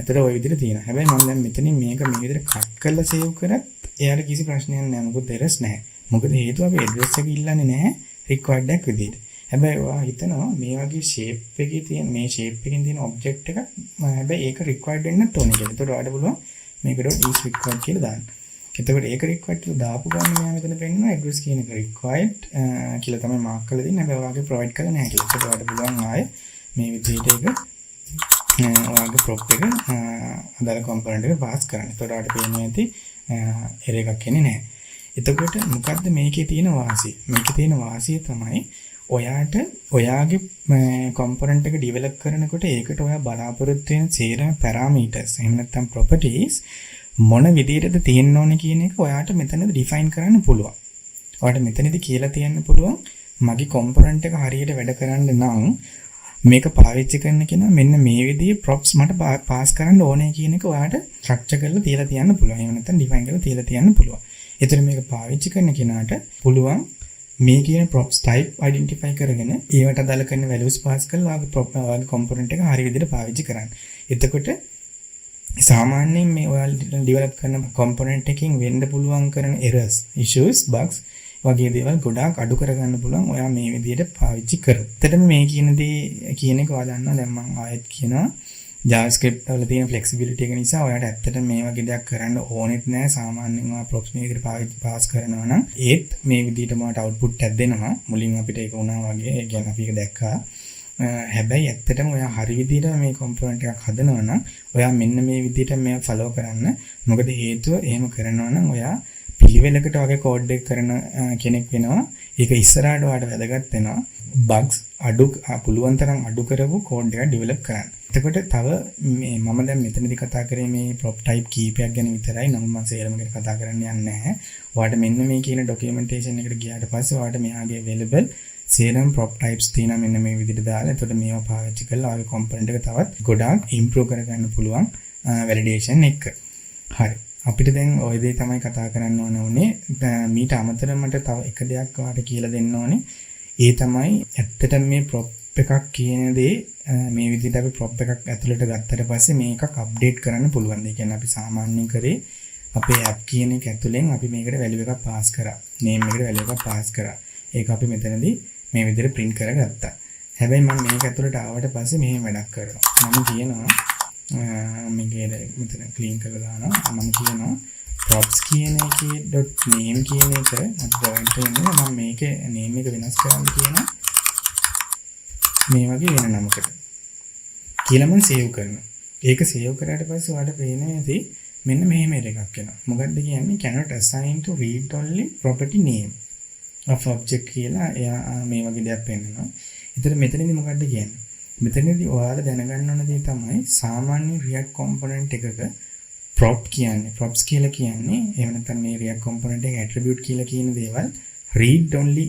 ඒතර ওই විදිහට තියෙනවා. හැබැයි මම දැන් මෙතනින් මේක මේ විදිහට cut කරලා save කරත් එයාට කිසි ප්‍රශ්නයක් නැහැ. මොකද errors නැහැ. මොකද හේතුව අපි address එක ඉල්ලන්නේ නැහැ required එකක් විදිහට. හැබැයි ඔයා හිතනවා මේ වගේ shape එකේ තියෙන මේ shape එකෙන් තියෙන object එකක් හැබැයි ඒක required වෙන්නත් ඕනේ කියලා. ඒතකොට ඔයාලට පුළුවන් මේකට is required කියලා දාන්න. එතකොට ඒක required කියලා දාපු ගමන් මෙයා මෙතන පෙන්නනවා address කියන එක required කියලා තමයි mark කරලා දෙන්නේ. හැබැයි ඔයාගේ provide කරලා නැහැ කියලා. ඒකට ඔයාලට පුළුවන් ආයේ මේ විදිහට ඒක ඔයාගේ prop එක අදාළ component එක pass කරන්න. එතකොට ඔයාලට පේනවා ඇති error එකක් එන්නේ නැහැ. එතකොට මොකද්ද මේකේ තියෙන වාසිය? මේකේ තියෙන වාසිය තමයි ඔයාට ඔයාගේ component එක develop කරනකොට ඒකට ඔයා බලාපොරොත්තු වෙන සේරම parameters එහෙම නැත්නම් properties මොන විදිහටද තියෙන්න ඕනේ කියන එක ඔයාට මෙතනදී define කරන්න පුළුවන්. ඔයාට මෙතනදී කියලා තියන්න පුළුවන් මගේ component එක හරියට වැඩ කරන්න නම් මේක පාවිච්චි කරන්න කෙනා මෙන්න මේ විදිහේ props මට pass කරන්න ඕනේ කියන එක ඔයාට structure කරලා තියලා තියන්න පුළුවන්. එහෙම නැත්නම් define කරලා තියලා තියන්න පුළුවන්. ඒතර මේක පාවිච්චි කරන කෙනාට පුළුවන් මේ කියන props type identify කරගෙන ඒවට අදාළ කරන values pass කරලා ඔයාගේ component එක හරිය විදිහට පාවිච්චි කරන්න. එතකොට සාමාන්‍යයෙන් මේ ඔයාලා develop කරන component එකකින් වෙන්න පුළුවන් කරන errors, issues, bugs වගේ දේවල් ගොඩාක් අඩු කරගන්න පුළුවන් ඔයා මේ විදිහට පාවිච්චි කරොත්. එතකොට මේ කියන දේ කියන එක ඔයා දන්නවා. දැන් මම ආයෙත් කියනවා JavaScript වල තියෙන flexibility එක නිසා ඔයාලට ඇත්තටම මේ වගේ දෙයක් කරන්න ඕනෙත් නෑ. සාමාන්‍යයෙන් ඔයා props මේ විදිහට පාස් කරනවා නම් ඒත් මේ විදිහටම ඔයාලට output එකක් දෙනවා. මුලින් අපිට ඒක වුණා වගේ. ඒ කියන්නේ අපි ඒක දැක්කා. හැබැයි ඇත්තටම ඔයා හරි විදිහට මේ component එකක් හදනවා නම් ඔයා මෙන්න මේ විදිහට මේව follow කරන්න. මොකද හේතුව එහෙම කරනවා නම් ඔයා පිළිවෙලකට වගේ code එක කරන කෙනෙක් වෙනවා. ඒක ඉස්සරහට ඔයාලට වැදගත් වෙනවා. bugs අඩු පුළුවන් තරම් අඩු කරපු code එකක් develop කරන්න. එතකොට තව මේ මම දැන් මෙතනදී කතා කරේ මේ prop type කීපයක් ගැන විතරයි. නමුත් මම සේරම ගැන කතා කරන්න යන්නේ නැහැ. ඔයාලට මෙන්න මේ කියන documentation එකට ගියාට පස්සේ ඔයාලට මෙහාගේ available සේරම prop types තියෙනවා මෙන්න මේ විදිහට දාලා. එතකොට මේවා පාවිච්චි කරලා ඔයාගේ component එක තවත් ගොඩාක් improve කරගන්න පුළුවන් validation එක. හරි. අපිට දැන් ওই දේ තමයි කතා කරන්න ඕනේ. මීට අමතරව මට තව එක දෙයක් ඔයාලට කියලා දෙන්න ඕනේ. ඒ තමයි ඇත්තටම මේ prop එකක් කියන දේ මේ විදිහට අපි prop එකක් ඇතුළට ගත්තට පස්සේ මේකක් අප්ඩේට් කරන්න පුළුවන්. ඒ කියන්නේ අපි සාමාන්‍යයෙන් කරේ අපේ app කියන එක ඇතුළෙන් අපි මේකට value එකක් pass කරා. name එකට value එකක් pass කරා. ඒක අපි මෙතනදී මේ විදිහට print කරගත්තා. හැබැයි මම මේක ඇතුළට ආවට පස්සේ මෙහෙම වැඩක් කරනවා. මම කියනවා මේකේ මෙතන clean කරලා දානවා. මම කියනවා props කියන එකේ .name කියන එක මට පොයින්ට් වෙනවා. මම මේකේ name එක වෙනස් කරන්න කියනවා. මේ වගේ වෙන නමකට කියලා මම save කරනවා. ඒක save කරාට පස්සේ ඔයාලට පේනවා ඇති මෙන්න මෙහෙම එකක් එනවා. මොකක්ද කියන්නේ cannot assign to read only property name of object කියලා එයා මේ වගේ දෙයක් පෙන්නනවා. ඒතර මෙතනදී මොකක්ද කියන්නේ? මෙතනදී ඔයාලා දැනගන්න ඕන දේ තමයි සාමාන්‍ය React component එකක prop කියන්නේ props කියලා කියන්නේ එහෙම නැත්නම් මේ React component එක attribute කියලා කියන දේවල් read only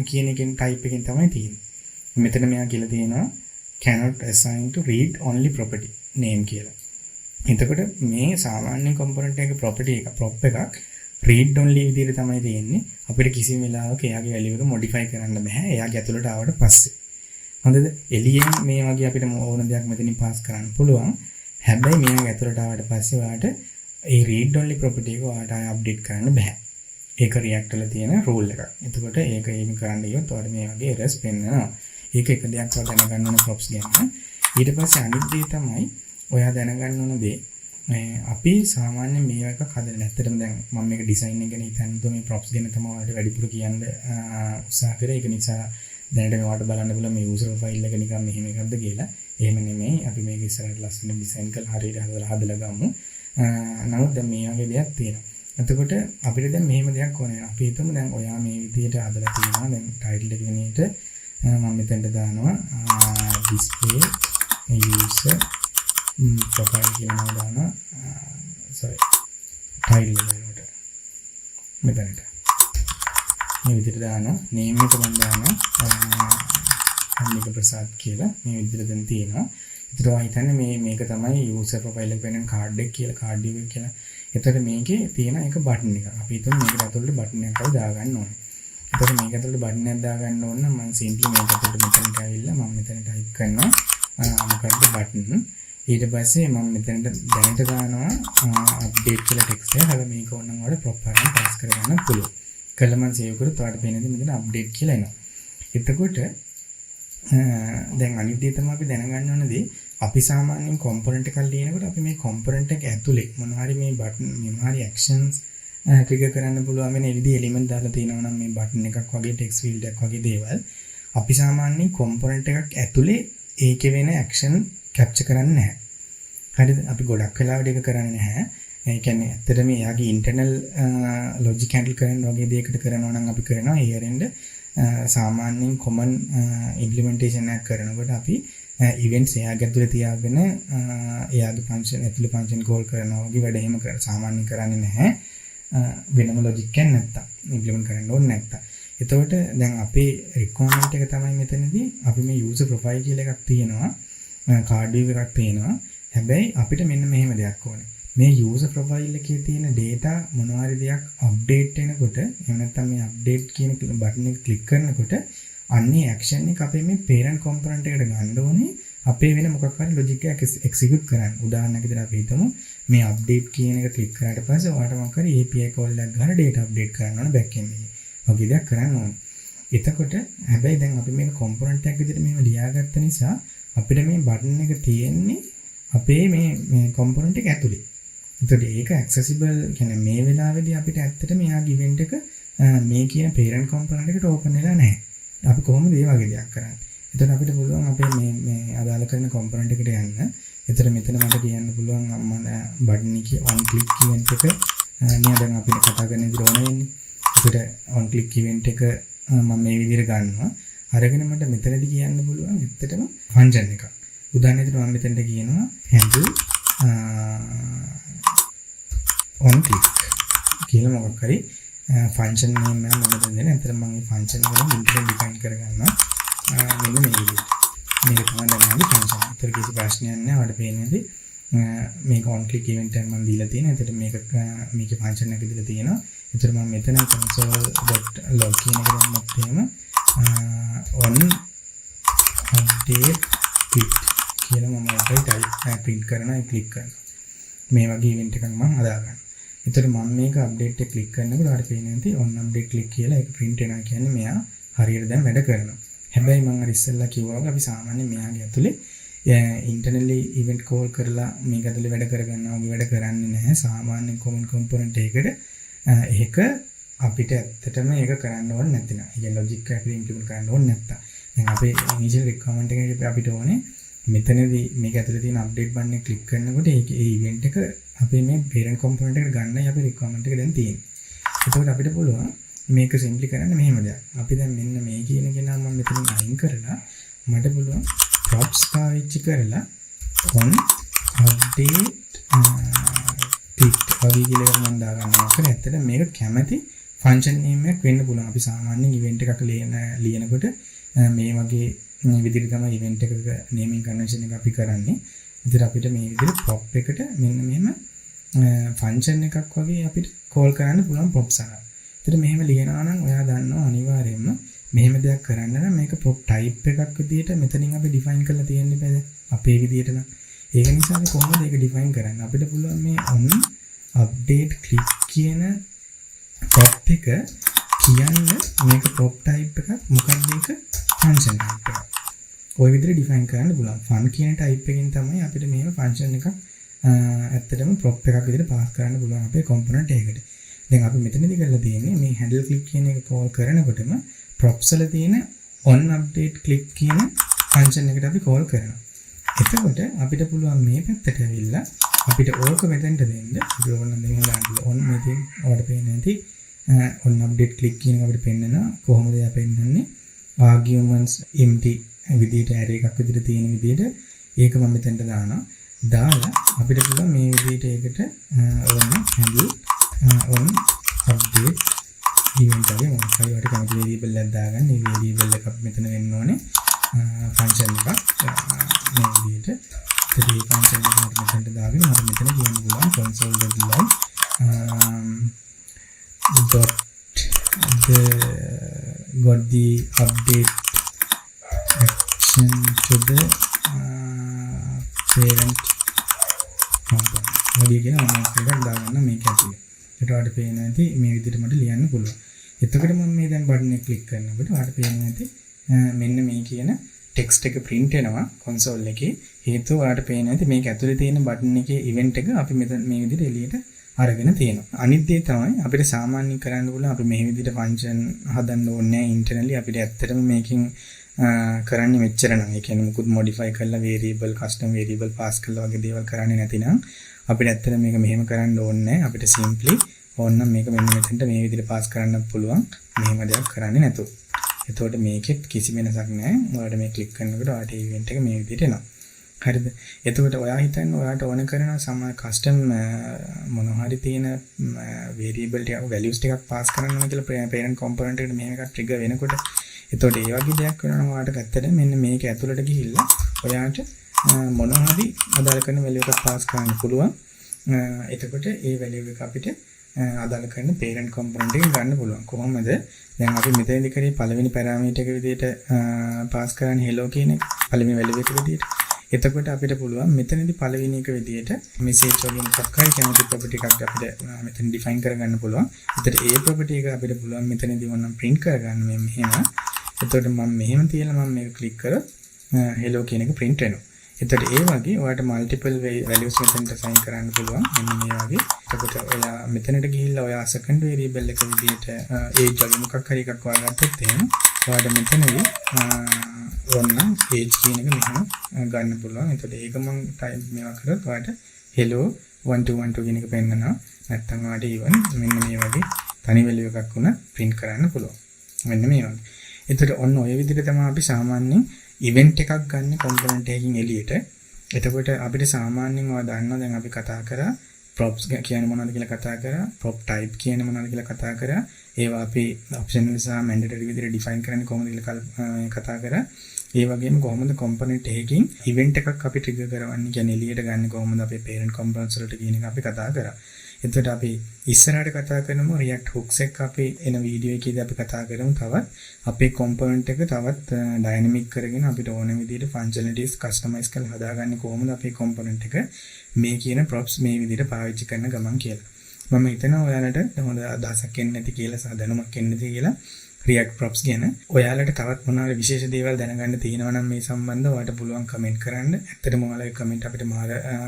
කියන එකෙන් type එකෙන් තමයි තියෙන්නේ. මෙතන මෙයා කියලා තියෙනවා cannot assign to read only property name කියලා. එතකොට මේ සාමාන්‍ය component එකේ property එක prop එකක් read only විදිහට තමයි තියෙන්නේ. අපිට කිසිම වෙලාවක එයාගේ value එක modify කරන්න බෑ. එයාගේ ඇතුළට ආවට පස්සේ. හොඳද? එළියෙන් මේ වගේ අපිට ඕන දෙයක් මෙතනින් pass කරන්න පුළුවන්. හැබැයි මෙයාගේ ඇතුළට ආවට පස්සේ ඔයාලට ඒ read only property එක ඔයාලට ආය update කරන්න බෑ. ඒක React වල තියෙන rule එකක්. එතකොට ඒක එහෙම කරන්න ගියොත් ඔයාලට මේ වගේ errors පෙන්නනවා. ඒක එක දෙයක් ඔයා දැනගන්න ඕන props ගැන. ඊට පස්සේ අනිත් දේ තමයි ඔයා දැනගන්න ඕන දේ අපි සාමාන්‍යයෙන් මේ එකක් හදන්න ඇත්තටම දැන් මම මේක ඩිසයින් එක ගැන හිතන්නේ මේ props ගැන තමයි ඔයාලට වැඩිපුර කියන්න උත්සාහ කරේ. ඒක නිසා දැනට මේවට බලන්න පුළුවන් මේ user file එක නිකන් මෙහෙම එකක්ද කියලා. එහෙම නෙමෙයි. අපි මේක ඉස්සරහට ලස්සන ඩිසයින් කරලා හරියට හදලා ගමු. නමුත් දැන් මේ වගේ දෙයක් තියෙනවා. එතකොට අපිට දැන් මෙහෙම දෙයක් ඕනේ. අපි හිතමු දැන් ඔයා මේ විදිහට හදලා තියෙනවා. දැන් title එක වෙනේට මම මෙතනට දානවා display user profile කියලා නම දානවා. title එක වෙනකොට මෙතනට මේ විදිහට දානවා. name එක මම දානවා අනික ප්‍රසාද් කියලා. මේ විදිහට දැන් තියෙනවා. ඒතර ඔයා හිතන්නේ මේක තමයි user profile එක වෙනන card එක කියලා card view එක කියලා. එතකොට මේකේ තියෙන එක button එක. අපි හිතමු මේකට ඇතුළට button එකක් අපි දාගන්න ඕනේ. එතකොට මේක ඇතුළට button එකක් දාගන්න ඕන නම් මම simply මේක ඇතුළට මෙතනට ඇවිල්ලා මම මෙතන type කරනවා මොකක්ද button. ඊට පස්සේ මම මෙතනට දැනට දානවා update කියලා text එක. හැබැයි මේක ඕනනම් වල proper එකෙන් pass කරගන්න පුළුවන්. කළා මම save කරොත් ඔයාලට පේන්නේ මෙතන update කියලා එනවා. එතකොට දැන් අනිත් දේ තමයි අපි දැනගන්න ඕන දේ අපි සාමාන්‍යයෙන් component එකක් ලියනකොට අපි මේ component එක ඇතුලේ මොනවා හරි මේ button මොනවා හරි actions trigger කරන්න පුළුවන් වෙන විදිහේ element දාලා තියෙනවා නම් මේ button එකක් වගේ text field එකක් වගේ දේවල් අපි සාමාන්‍යයෙන් component එකක් ඇතුලේ ඒකේ වෙන action capture කරන්නේ නැහැ. හරිද? අපි ගොඩක් වෙලාවට ඒක කරන්නේ නැහැ. ඒ කියන්නේ ඇත්තටම එයාගේ internal logic handle කරන වගේ දෙයකට කරනවා නම් අපි කරනවා here end සාමාන්‍යයෙන් common implementation එකක් කරනකොට අපි events එයාගේ ඇතුලේ තියාගෙන එයාගේ function ඇතුලේ function call කරනවා වගේ වැඩ එහෙම සාමාන්‍යයෙන් කරන්නේ නැහැ. වෙනම logic එකක් නැත්තම් implement කරන්න ඕනේ නැත්තම්. එතකොට දැන් අපේ requirement එක තමයි මෙතනදී අපි මේ user profile කියලා එකක් තියෙනවා. card view එකක් තියෙනවා. හැබැයි අපිට මෙන්න මෙහෙම දෙයක් ඕනේ. මේ user profile එකේ තියෙන data මොනවා හරි දෙයක් update වෙනකොට එහෙම නැත්නම් මේ update කියන button එක click කරනකොට අන්නේ action එක අපේ මේ parent component එකට ගන්න ඕනේ අපේ වෙන මොකක් හරි logic එකක් execute කරන්න. උදාහරණයක් විදිහට අපි හිතමු මේ update කියන එක click කරාට පස්සේ ඔයාලට මොකක් හරි API call එකක් ගහලා data update කරන්න ඕන back end එකේ. වගේ දෙයක් කරන්න ඕනේ. එතකොට හැබැයි දැන් අපි මේක component එකක් විදිහට මෙහෙම ලියාගත්ත නිසා අපිට මේ button එක තියෙන්නේ අපේ මේ component එක ඇතුලේ. එතකොට ඒක accessible කියන්නේ මේ වෙලාවේදී අපිට ඇත්තට මෙයාගේ event එක මේ කියන parent component එකට open වෙලා නැහැ. අපි කොහොමද මේ වගේ දෙයක් කරන්නේ? එතකොට අපිට පුළුවන් අපේ මේ අදාළ කරන component එකට යන්න. එතකොට මෙතන මට කියන්න පුළුවන් මම button එකේ on click event එක නේද දැන් අපිට කතා කරන විදිහට ඕන වෙන්නේ. එතකොට on click event එක මම මේ විදිහට ගන්නවා. අරගෙන මට මෙතනදී කියන්න පුළුවන් ඇත්තටම function එකක්. උදාහරණයකට මම මෙතනට කියනවා handle on click කියලා මොකක් හරි function name එකක් මම දෙන්නේ. අතන මම මේ function එක ඉන්ටර්නෙට් ඩිෆයින් කරගන්නවා. මෙන්න මේ විදිහට. මේක තමයි දැන් function. ඒතර කිසි ප්‍රශ්නයක් නැහැ. ඔයාලට පේන්නේ මේක on click event එක මම දීලා තියෙනවා. එතකොට මේකේ function එක දීලා තියෙනවා. ඒතර මම මෙතන console.log කියන එක දැම්මත් එහෙම on update click කියලා මම අපේ type print කරනවා click කරනවා. මේ වගේ event එකක් මම හදාගන්නවා. එතකොට මම මේක update එක click කරනකොට හරියට පේන්නේ නැති on update click කියලා ඒක print වෙනවා කියන්නේ මෙයා හරියට දැන් වැඩ කරනවා. හැබැයි මම අර ඉස්සෙල්ලා කිව්වා වගේ අපි සාමාන්‍යයෙන් මෙයාගේ ඇතුලේ internally event call කරලා මේක ඇතුලේ වැඩ කරගන්නවා වගේ වැඩ කරන්නේ නැහැ. සාමාන්‍ය common component එකකට ඒක අපිට ඇත්තටම ඒක කරන්න ඕනේ නැතිනම්. ඒ කියන්නේ logic එක implement කරන්න ඕනේ නැත්තම්. දැන් අපේ initial requirement එකේ අපිට ඕනේ මෙතනදී මේක ඇතුලේ තියෙන update button එක click කරනකොට ඒ event එක අපේ මේ parent component එකට ගන්නයි අපේ requirement එක දැන් තියෙන්නේ. එතකොට අපිට පුළුවන් මේක simply කරන්න මෙහෙම දෙයක්. අපි දැන් මෙන්න මේ කියන කෙනා මම මෙතනින් අයින් කරලා මට පුළුවන් props පාවිච්චි කරලා on update click වගේ කියලා මම දාගන්නවා. ඒක ඇත්තට මේක කැමැති ෆන්ක්ෂන් නේම් එකක් වෙන්න පුළුවන්. අපි සාමාන්‍යයෙන් ඉවෙන්ට් එකක් ලියනකොට මේ වගේ විදිහට තමයි ඉවෙන්ට් එකක නේමින් කන්වෙන්ෂන් එක අපි කරන්නේ. ඉතින් අපිට මේ විදිහට prop එකට මෙන්න මෙහෙම ෆන්ක්ෂන් එකක් වගේ අපිට කෝල් කරන්න පුළුවන් props එක. ඉතින් මෙහෙම ලියනවා නම් ඔයා දන්නවා අනිවාර්යයෙන්ම මෙහෙම දෙයක් කරන්න නම් මේක prop type එකක් විදිහට මෙතනින් අපි define කරලා තියෙන්න බෑ. අපේ විදිහට නම්. ඒක නිසා අපි කොහොමද ඒක define කරන්නේ? අපිට පුළුවන් මේ on update click කියන prop එක කියන්න මේක prop type එකක් මොකක්ද මේක function type එකක්. ඔය විදිහට define කරන්න පුළුවන්. fun කියන type එකෙන් තමයි අපිට මෙහෙම function එකක් ඇත්තටම prop එකක් විදිහට pass කරන්න පුළුවන් අපේ component එකකට. දැන් අපි මෙතනදී කරලා තියෙන්නේ මේ handle click කියන එක call කරනකොටම props වල තියෙන on update click කියන function එකට අපි call කරනවා. එතකොට අපිට පුළුවන් මේ පැත්තට ඇවිල්ලා අපිට ඕක මෙතෙන්ට දෙන්න. අපි ඕනනම් දෙන්න දාන්න on මෙතෙන් ඔයාලට පේන්නේ නැති on update click කියන එක අපිට පෙන්නනවා. කොහොමද එයා පෙන්නන්නේ? arguments empty විදිහට array එකක් විදිහට තියෙන විදිහට ඒක මම මෙතෙන්ට දානවා. දාලා අපිට පුළුවන් මේ විදිහට ඒකට handle on update event එකේ මොකක්ද වට කැමති variable එකක් දාගන්න. මේ variable එක අපි මෙතන වෙන්න ඕනේ function එකක් මේ විදිහට. ඒකේ function එක මට මෙතනට දාගෙන මට මෙතන කියන්න පුළුවන් console.log got the update action to the parent component. වගේ කියන මොනවද කියලා දාගන්න මේක ඇතුලේ. ඊට වඩා පේන්නේ නැති මේ විදිහට මට ලියන්න පුළුවන්. එතකොට මම මේ දැන් බටන් එක ක්ලික් කරනකොට ඔයාලට පේන්නේ නැති මෙන්න මේ කියන ටෙක්ස්ට් එක print වෙනවා console එකේ. හේතුව ඔයාලට පේන්නේ නැති මේක ඇතුලේ තියෙන බටන් එකේ event එක අපි මෙතන මේ විදිහට එළියට අරගෙන තියෙනවා. අනිත් දේ තමයි අපිට සාමාන්‍යයෙන් කරන්න පුළුවන් අපි මේ විදිහට function හදන්න ඕනේ නැහැ internally. අපිට ඇත්තටම මේකෙන් කරන්නේ මෙච්චර නම්. ඒ කියන්නේ මුකුත් modify කරලා variable custom variable pass කරලා වගේ දේවල් කරන්නේ නැතිනම් අපිට ඇත්තට මේක මෙහෙම කරන්න ඕනේ නැහැ. අපිට simply ඕනනම් මේක මෙන්න මෙතනට මේ විදිහට pass කරන්න පුළුවන්. මෙහෙම දෙයක් කරන්නේ නැතුව. එතකොට මේකෙත් කිසි වෙනසක් නැහැ. ඔයාලට මේ click කරනකොට ඔයාලට event එක මේ විදිහට එනවා. හරිද? එතකොට ඔයා හිතන්න ඔයාලට ඕන කරන custom මොනවා හරි තියෙන variable ටික values ටිකක් pass කරන්න ඕන කියලා parent component එකට මෙහෙම එකක් trigger වෙනකොට එතකොට ඒ වගේ දෙයක් වෙනවා ඔයාලට ඇත්තට මෙන්න මේක ඇතුළට ගිහිල්ලා ඔයාලට මොනවා හරි අදාළ කරන value එකක් pass කරන්න පුළුවන්. එතකොට ඒ value එක අපිට අදාළ කරන parent component එකෙන් ගන්න පුළුවන්. කොහොමද? දැන් අපි මෙතනදී කරේ පළවෙනි parameter එක විදිහට pass කරන්නේ hello කියන එක. පළවෙනි value එක විදිහට. එතකොට අපිට පුළුවන් මෙතනදී පළවෙනි එක විදිහට message වගේ මොකක් හරි කැමති property එකක් අපිට මෙතන define කරගන්න පුළුවන්. එතකොට ඒ property එක අපිට පුළුවන් මෙතනදී ඕනම් print කරගන්න මෙහෙම. එතකොට මම මෙහෙම තියලා මම මේක click කරලා hello කියන එක print වෙනවා. එතකොට ඒ වගේ ඔයාලට multiple values මෙතනට assign කරන්න පුළුවන්. මෙන්න මේ වගේ. එතකොට ඔයා මෙතනට ගිහිල්ලා ඔයා second variable එක විදිහට age වගේ මොකක් හරි එකක් හොයාගත්තොත් එහෙනම් ඔයාලට මෙතනදී ඕනනම් age කියන එක මෙහෙම ගන්න පුළුවන්. එතකොට ඒක මම type මේවා කරලා ඔයාලට hello 1212 කියන එක පෙන්නනවා. නැත්නම් ඔයාලට even මෙන්න මේ වගේ තනි value එකක් උන print කරන්න පුළුවන්. මෙන්න මේ වගේ. එතකොට ඔන්න ඔය විදිහට තමයි අපි සාමාන්‍යයෙන් event එකක් ගන්න component එකකින් එළියට. එතකොට අපිට සාමාන්‍යයෙන් ඔයා දන්නවා දැන් අපි කතා කරා props කියන්නේ මොනවද කියලා කතා කරා. prop type කියන්නේ මොනවද කියලා කතා කරා. ඒවා අපි optional සහ mandatory විදිහට define කරන්නේ කොහොමද කියලා කතා කරා. ඒ වගේම කොහොමද component එකකින් event එකක් අපි trigger කරවන්නේ කියන්නේ එළියට ගන්න කොහොමද අපේ parent components වලට කියන එක අපි කතා කරා. එතකොට අපි ඉස්සරහට කතා කරමු React hooks එක අපි එන වීඩියෝ එකේදී අපි කතා කරමු තවත් අපේ component එක තවත් dynamic කරගෙන අපිට ඕන විදිහට functionalities customize කරලා හදාගන්නේ කොහොමද අපේ component එක මේ කියන props මේ විදිහට පාවිච්චි කරන ගමන් කියලා. මම හිතනවා ඔයාලට හොඳ අදහසක් එන්නේ නැති කියලා සහ දැනුමක් එන්නේ නැති කියලා React props ගැන. ඔයාලට තවත් මොනවාරි විශේෂ දේවල් දැනගන්න තියෙනවා නම් මේ සම්බන්ධව ඔයාලට පුළුවන් කමෙන්ට් කරන්න. ඇත්තටම ඔයාලගේ කමෙන්ට් අපිට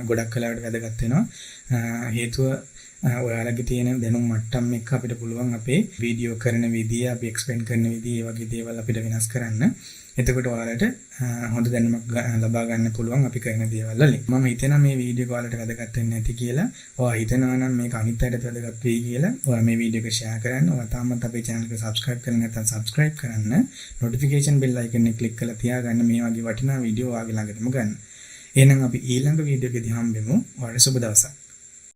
ගොඩක් වෙලාවට වැදගත් වෙනවා. හේතුව ඔයාලගේ තියෙන දැනුම් මට්ටම් එක්ක අපිට පුළුවන් අපේ වීඩියෝ කරන විදිය, අපි එක්ස්ප්ලেইন කරන විදිය, ඒ වගේ දේවල් අපිට වෙනස් කරන්න. එතකොට ඔයාලට හොඳ දැනුමක් ලබා ගන්න පුළුවන් අපි කරන දේවල් වලින්. මම හිතනවා මේ වීඩියෝ එක ඔයාලට වැදගත් වෙන්නේ නැති කියලා. ඔයා හිතනවා නම් මේක අනිත් අයටත් වැදගත් වෙයි කියලා. ඔයා මේ වීඩියෝ එක ෂෙයා කරන්න. ඔයා තාමත් අපේ channel එක subscribe කරලා නැත්නම් subscribe කරන්න. notification bell icon එක click කරලා තියාගන්න මේ වගේ වටිනා වීඩියෝ ඔයාගේ ළඟටම ගන්න. එහෙනම් අපි ඊළඟ වීඩියෝ එකේදී හම්බෙමු. ඔයාලට සුබ දවසක්.